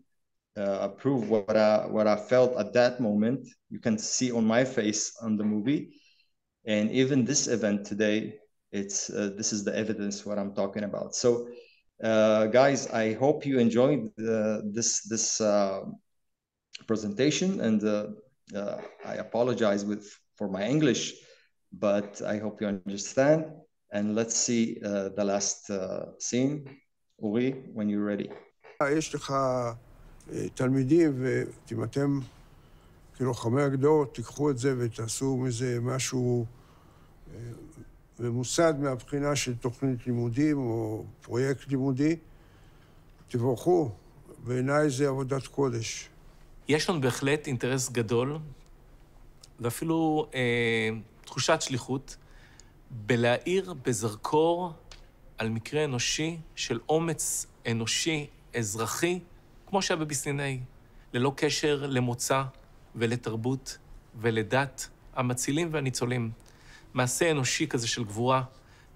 prove what I felt at that moment. You can see on my face on the movie, and even this event today, it's this is the evidence what I'm talking about. So, guys, I hope you enjoyed this presentation, and I apologize for my English, but I hope you understand. And let's see the last scene. Uri, when you're ready. יש לך תלמידים, ואם אתם כלוחמי הגדרות, תיקחו את זה ותעשו מזה משהו ממוסד מהבחינה של תוכנית לימודים או פרויקט לימודי, תבורכו. בעיניי זה עבודת קודש. יש לנו בהחלט אינטרס גדול, ואפילו תחושת שליחות, בלהאיר בזרקור על מקרה אנושי של אומץ אנושי אזרחי, כמו שהיה בבסלנאי, ללא קשר למוצא ולתרבות ולדת, המצילים והניצולים. מעשה אנושי כזה של גבורה,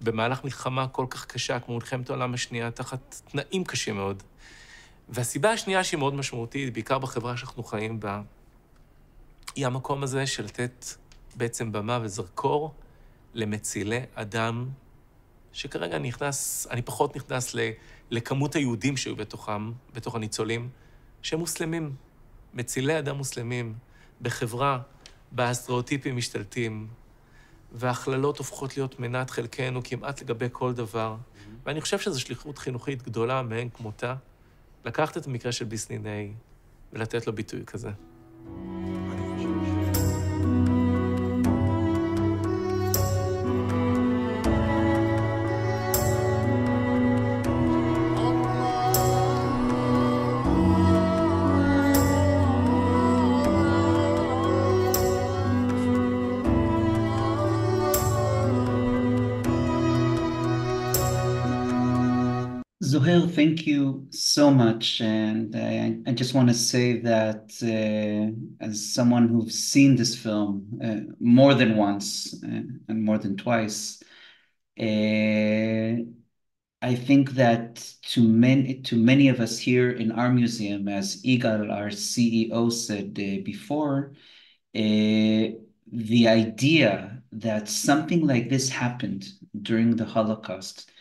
במהלך מלחמה כל כך קשה, כמו מלחמת העולם השנייה, תחת תנאים קשים מאוד. והסיבה השנייה שהיא מאוד משמעותית, בעיקר בחברה שאנחנו חיים בה, היא המקום הזה של לתת בעצם במה וזרקור למצילי אדם, שכרגע אני פחות נכנס לכמות היהודים שהיו בתוך הניצולים, שהם מוסלמים, מצילי אדם מוסלמים, בחברה, בסטריאוטיפים משתלטים, והכללות הופכות להיות מנת חלקנו כמעט לגבי כל דבר. ואני חושב שזו שליחות חינוכית גדולה מאין כמותה, לקחת את המקרה של בסלנאי ולתת לו ביטוי כזה. Zohair, thank you so much. And I just want to say that as someone who's seen this film more than once and more than twice, I think that to many of us here in our museum, as Yigal, our CEO, said before, the idea that something like this happened during the Holocaust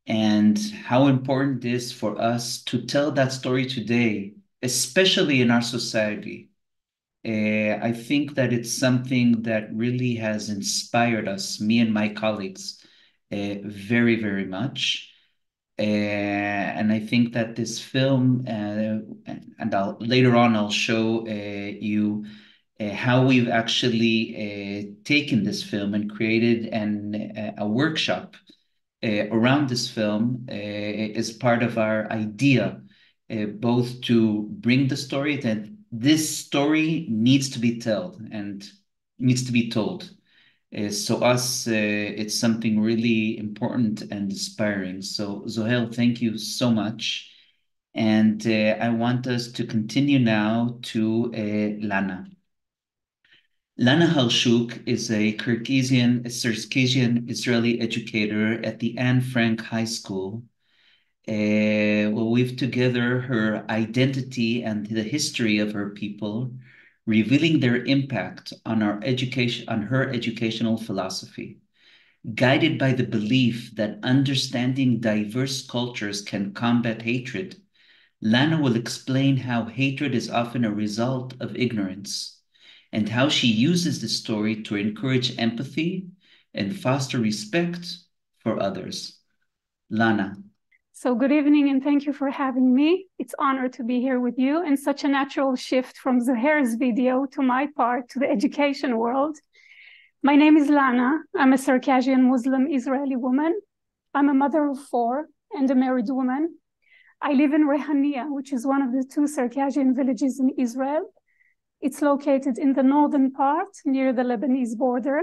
and how important it is for us to tell that story today, especially in our society. I think that it's something that really has inspired us, me and my colleagues, very, very much. And I think that this film, and later on I'll show you how we've actually taken this film and created a workshop around this film is part of our idea, both to bring the story that this story needs to be told and needs to be told. So us, it's something really important and inspiring. So Zohair, thank you so much. And I want us to continue now to Lana. Lana Halshuk is a Circassian Israeli educator at the Anne Frank High School. We'll weave together her identity and the history of her people, revealing their impact on her educational philosophy. Guided by the belief that understanding diverse cultures can combat hatred, Lana will explain how hatred is often a result of ignorance, and how she uses the story to encourage empathy and foster respect for others. Lana. So good evening, and thank you for having me. It's an honor to be here with you, and such a natural shift from Zohair's video to my part to the education world. My name is Lana. I'm a Circassian-Muslim Israeli woman. I'm a mother of 4 and a married woman. I live in Rehania, which is one of the 2 Circassian villages in Israel. It's located in the northern part near the Lebanese border.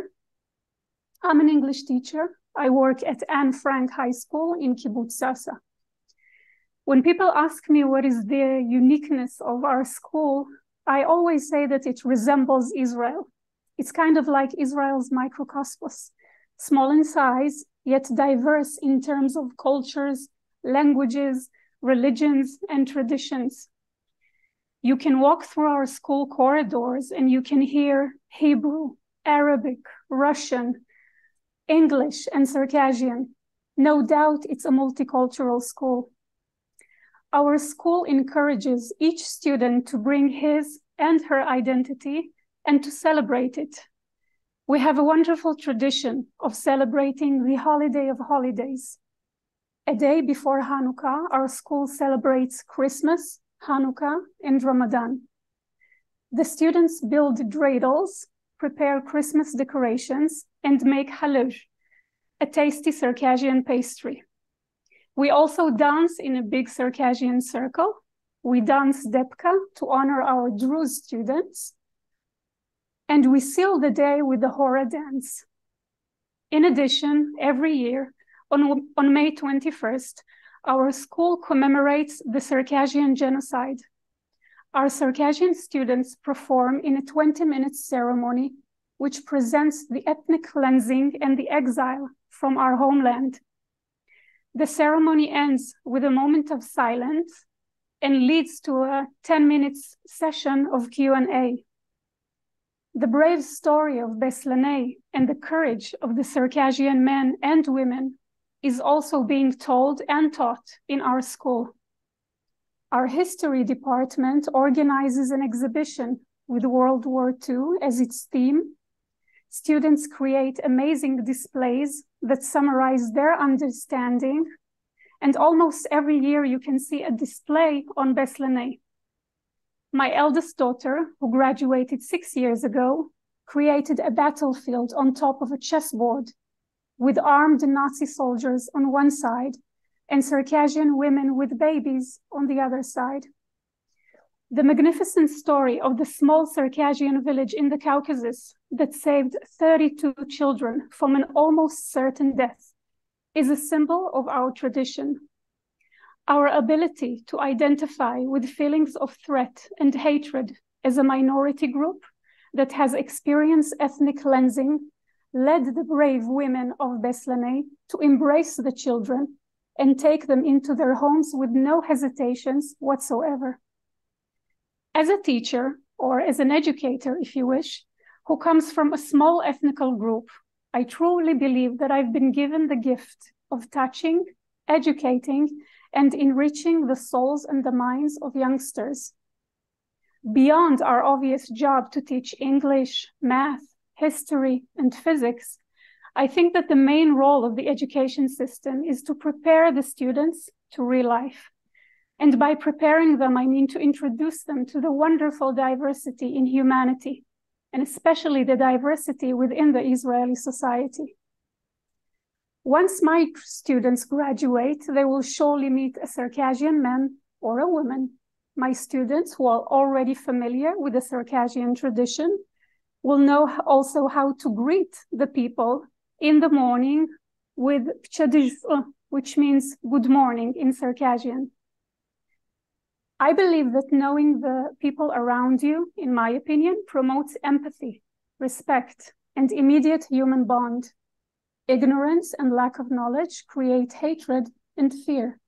I'm an English teacher. I work at Anne Frank High School in Kibbutz Sasa. When people ask me what is the uniqueness of our school, I always say that it resembles Israel. It's kind of like Israel's microcosmos, small in size, yet diverse in terms of cultures, languages, religions, and traditions. You can walk through our school corridors and you can hear Hebrew, Arabic, Russian, English, and Circassian. No doubt it's a multicultural school. Our school encourages each student to bring his and her identity and to celebrate it. We have a wonderful tradition of celebrating the holiday of holidays. A day before Hanukkah, our school celebrates Christmas, Hanukkah, and Ramadan. The students build dreidels, prepare Christmas decorations, and make halaj, a tasty Circassian pastry. We also dance in a big Circassian circle. We dance depka to honor our Druze students. And we seal the day with the Hora dance. In addition, every year, on May 21st, our school commemorates the Circassian Genocide. Our Circassian students perform in a 20-minute ceremony which presents the ethnic cleansing and the exile from our homeland. The ceremony ends with a moment of silence and leads to a 10-minute session of Q&A. The brave story of Beslenei and the courage of the Circassian men and women is also being told and taught in our school. Our history department organizes an exhibition with World War II as its theme. Students create amazing displays that summarize their understanding, and almost every year you can see a display on Beslenei. My eldest daughter, who graduated 6 years ago, created a battlefield on top of a chessboard with armed Nazi soldiers on one side and Circassian women with babies on the other side. The magnificent story of the small Circassian village in the Caucasus that saved 32 children from an almost certain death is a symbol of our tradition. Our ability to identify with feelings of threat and hatred as a minority group that has experienced ethnic cleansing led the brave women of Beslenei to embrace the children and take them into their homes with no hesitations whatsoever. As a teacher, or as an educator, if you wish, who comes from a small ethnical group, I truly believe that I've been given the gift of touching, educating, and enriching the souls and the minds of youngsters. Beyond our obvious job to teach English, math, history, and physics, I think that the main role of the education system is to prepare the students to real life. And by preparing them, I mean to introduce them to the wonderful diversity in humanity, and especially the diversity within the Israeli society. Once my students graduate, they will surely meet a Circassian man or a woman. My students, who are already familiar with the Circassian tradition, will know also how to greet the people in the morning with pchadizh, which means good morning in Circassian. I believe that knowing the people around you, in my opinion, promotes empathy, respect, and immediate human bond. Ignorance and lack of knowledge create hatred and fear.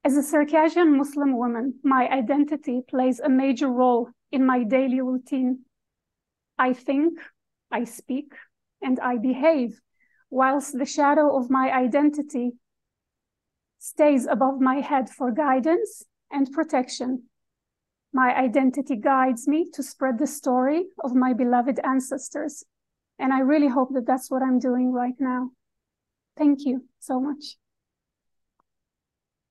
As a Circassian-Muslim woman, my identity plays a major role in my daily routine. I think, I speak, and I behave, whilst the shadow of my identity stays above my head for guidance and protection. My identity guides me to spread the story of my beloved ancestors. And I really hope that that's what I'm doing right now. Thank you so much.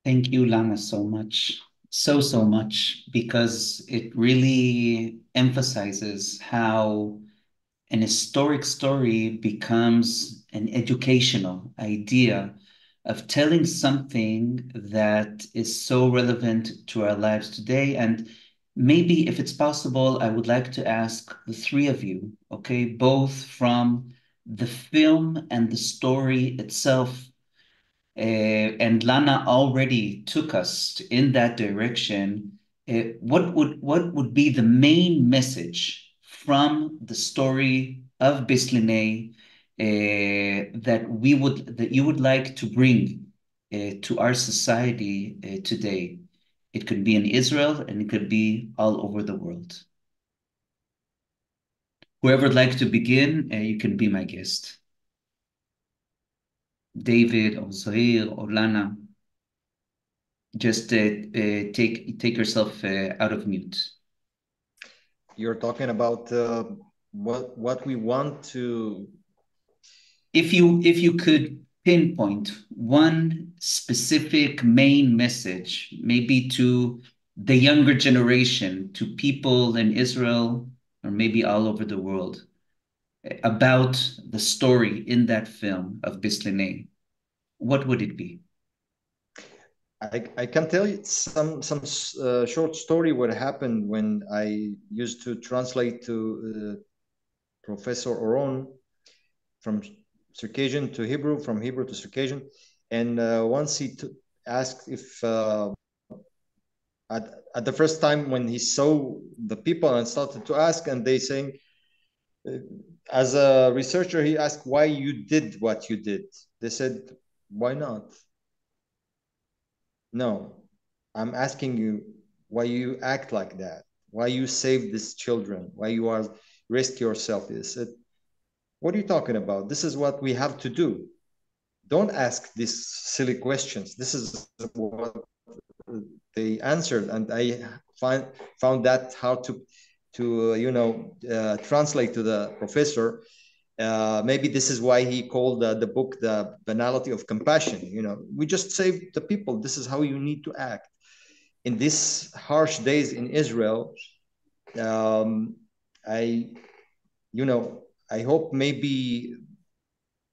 Thank you, Lana, so much. So much, because it really emphasizes how an historic story becomes an educational idea of telling something that is so relevant to our lives today. And maybe, if it's possible, I would like to ask the three of you, okay, both from the film and the story itself, and Lana already took us in that direction. What would be the main message from the story of Beslenei that you would like to bring to our society today? It could be in Israel, and it could be all over the world. Whoever would like to begin, you can be my guest. David or Zahir or Lana, just take yourself out of mute. You're talking about what we want to. If you could pinpoint one specific main message, maybe to the younger generation, to people in Israel or maybe all over the world, about the story in that film of Beslenei, what would it be? I can tell you some short story what happened when I used to translate to Professor Oron from Circassian to Hebrew, from Hebrew to Circassian, and once he asked if at the first time when he saw the people and started to ask, and they saying, as a researcher, he asked why you did what you did. They said, why not? No, I'm asking you why you act like that, why you save these children, why you are risk yourself. He said, what are you talking about? This is what we have to do. Don't ask these silly questions. This is what they answered, and I found that hard to translate to the professor. Maybe this is why he called the book The Banality of Compassion. We just save the people. This is how you need to act. In these harsh days in Israel, I hope maybe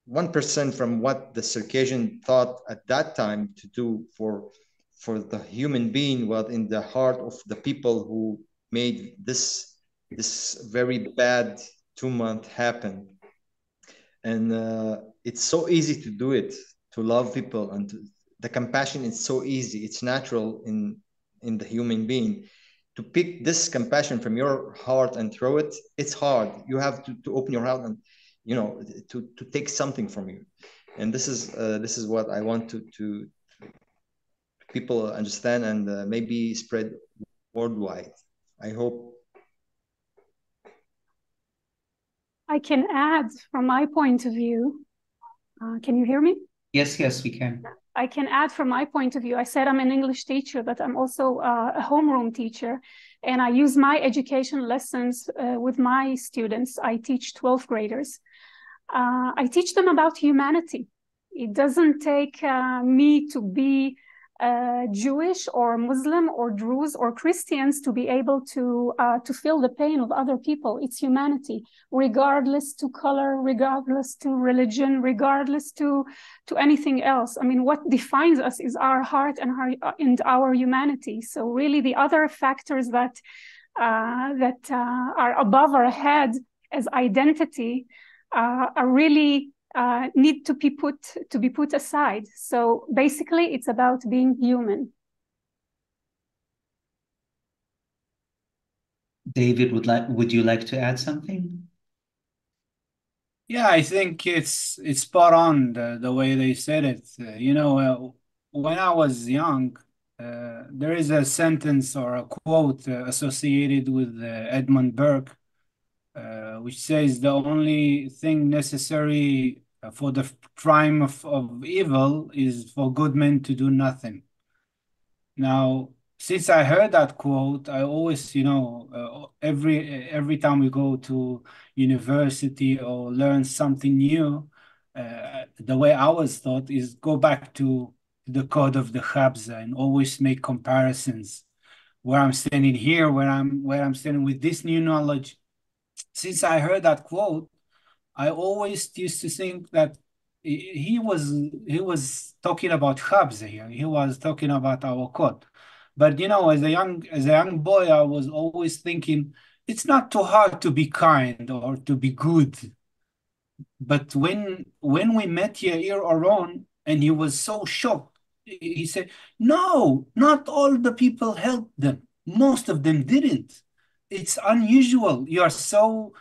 1% from what the Circassian thought at that time to do for the human being was in the heart of the people who made this very bad 2 month happen. And it's so easy to do it, to love people, and the compassion is so easy. It's natural in the human being. To pick this compassion from your heart and throw it, it's hard. You have to open your heart and to take something from you. And this is what I want to people understand and maybe spread worldwide. I hope. I can add from my point of view. Can you hear me? Yes, we can. I can add from my point of view. I said I'm an English teacher, but I'm also a homeroom teacher. And I use my education lessons with my students. I teach 12th graders. I teach them about humanity. It doesn't take me to be Jewish or Muslim or Druze or Christians to be able to feel the pain of other people. It's humanity, regardless to color, regardless to religion, regardless to anything else. I mean, what defines us is our heart and our humanity. So really the other factors that are above our head as identity are really need to be put aside. So basically, it's about being human. David, would you like to add something? Yeah, I think it's spot on the way they said it. When I was young, there is a sentence or a quote associated with Edmund Burke, which says the only thing necessary for the crime of evil is for good men to do nothing. Now, since I heard that quote, I always, every time we go to university or learn something new, the way I was taught is go back to the code of the Chabza and always make comparisons. Where I'm standing here, where I'm standing with this new knowledge. Since I heard that quote, I always used to think that he was talking about Chabza here. He was talking about our code. But as a young boy, I was always thinking it's not too hard to be kind or to be good. But when we met Yair Oron, and he was so shocked, he said, "No, not all the people helped them. Most of them didn't. It's unusual. You are so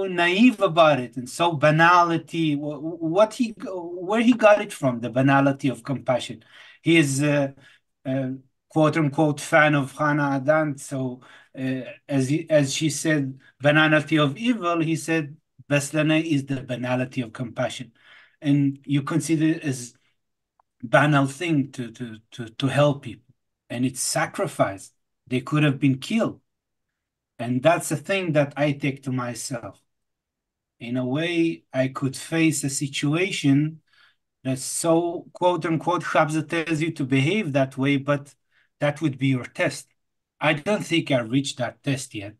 naive about it and so banality. Where he got it from, the banality of compassion. He is quote unquote fan of Hannah Arendt. So as she said, banality of evil, he said Beslenei is the banality of compassion. And you consider it as banal thing to help people. And it's sacrifice. They could have been killed. And that's a thing that I take to myself. In a way, I could face a situation that's so, quote unquote, Habza tells you to behave that way, but that would be your test. I don't think I reached that test yet.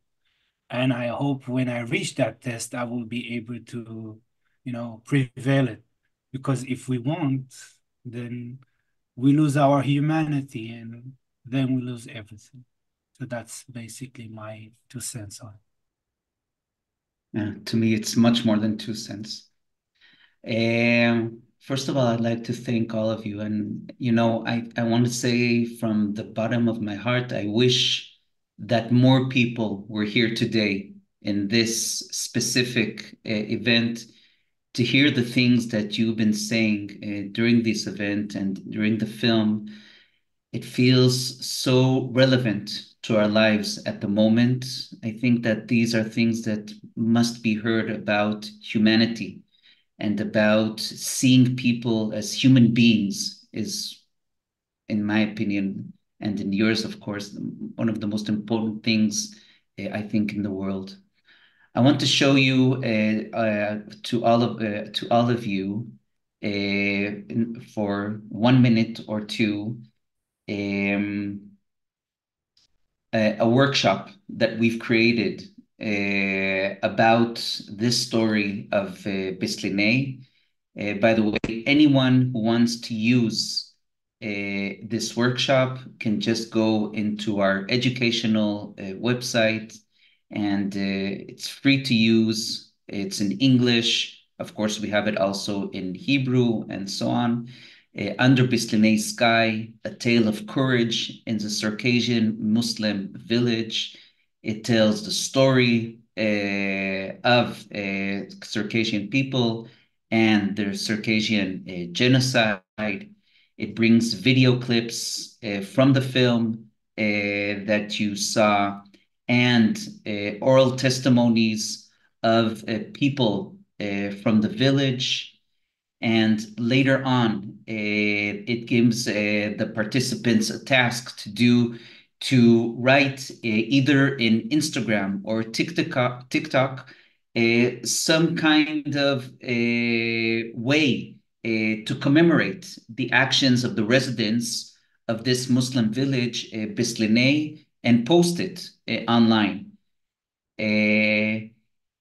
And I hope when I reach that test, I will be able to, prevail it. Because if we won't, then we lose our humanity and then we lose everything. So that's basically my 2 cents on it. Yeah, to me, it's much more than 2 cents. First of all, I'd like to thank all of you. And, I want to say from the bottom of my heart, I wish that more people were here today in this specific event to hear the things that you've been saying during this event and during the film. It feels so relevant to our lives at the moment. I think that these are things that must be heard about humanity and about seeing people as human beings is, in my opinion, and in yours, of course, one of the most important things, I think, in the world. I want to show you to all of you for 1 minute or two a workshop that we've created about this story of Beslenei. By the way, anyone who wants to use this workshop can just go into our educational website, and it's free to use. It's in English. Of course, we have it also in Hebrew and so on. Under Beslenei Sky, A Tale of Courage in the Circassian-Muslim Village. It tells the story of Circassian people and the Circassian Genocide. It brings video clips from the film that you saw and oral testimonies of people from the village. And later on, it gives the participants a task to write either in Instagram or TikTok some kind of way to commemorate the actions of the residents of this Muslim village, Beslenei, and post it online.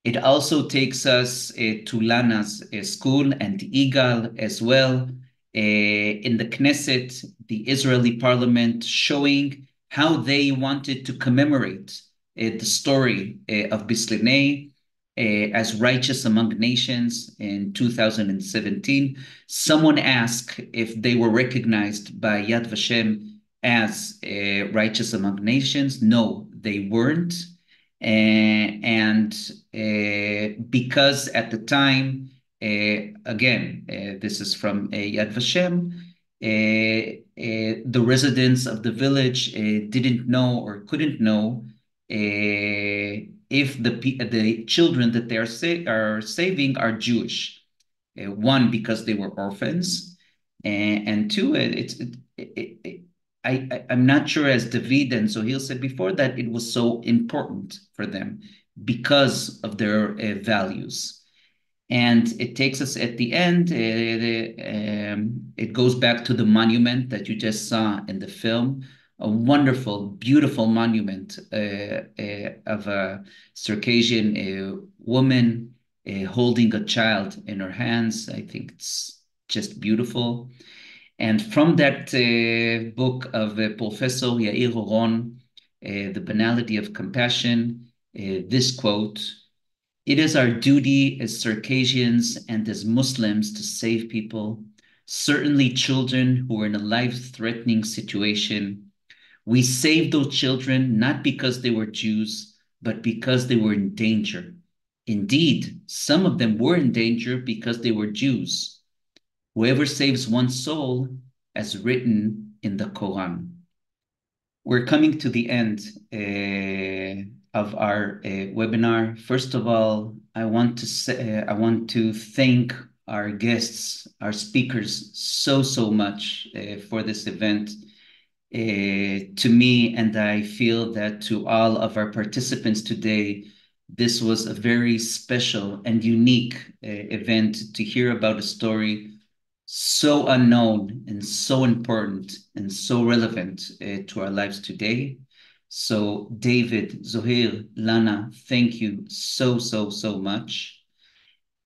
It also takes us to Lana's school and Yigal as well. In the Knesset, the Israeli parliament, showing how they wanted to commemorate the story of Beslenei as righteous among nations in 2017. Someone asked if they were recognized by Yad Vashem as righteous among nations. No, they weren't. And because at the time, again, this is from Yad Vashem, the residents of the village didn't know or couldn't know if the children that they are saving are Jewish. One, because they were orphans, and two, I'm not sure, as David and Zohil said before, that it was so important for them because of their values. And it takes us at the end, it goes back to the monument that you just saw in the film, a wonderful, beautiful monument of a Circassian woman holding a child in her hands. I think it's just beautiful. And from that book of Professor Yair Oron, The Banality of Compassion, this quote: "It is our duty as Circassians and as Muslims to save people, certainly children who are in a life-threatening situation. We saved those children not because they were Jews, but because they were in danger. Indeed, some of them were in danger because they were Jews. Whoever saves one soul, as written in the Quran." We're coming to the end of our webinar. First of all, I want to thank our guests, our speakers, so much for this event. To me, and I feel that to all of our participants today, this was a very special and unique event to hear about a story so unknown and so important and so relevant to our lives today. So David, Zohir, Lana, thank you so much.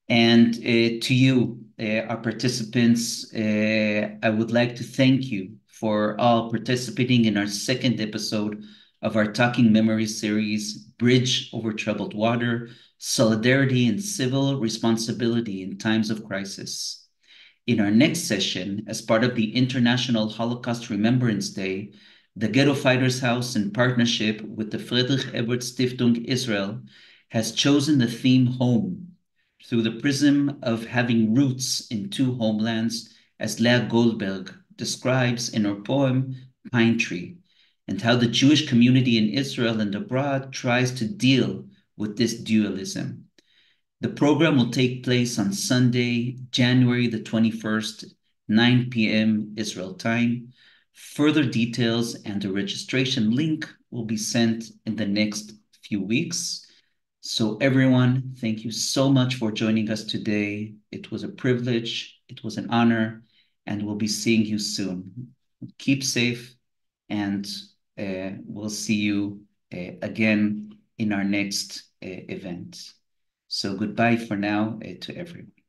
And to you, our participants, I would like to thank you for all participating in our second episode of our Talking Memories series, Bridge Over Troubled Water, Solidarity and Civil Responsibility in Times of Crisis. In our next session, as part of the International Holocaust Remembrance Day, the Ghetto Fighters House, in partnership with the Friedrich Ebert Stiftung Israel, has chosen the theme home through the prism of having roots in two homelands, as Leah Goldberg describes in her poem, Pine Tree, and how the Jewish community in Israel and abroad tries to deal with this dualism. The program will take place on Sunday, January the 21st, 9 p.m. Israel time. Further details and a registration link will be sent in the next few weeks. So everyone, thank you so much for joining us today. It was a privilege, it was an honor, and we'll be seeing you soon. Keep safe, and we'll see you again in our next event. So goodbye for now to everyone.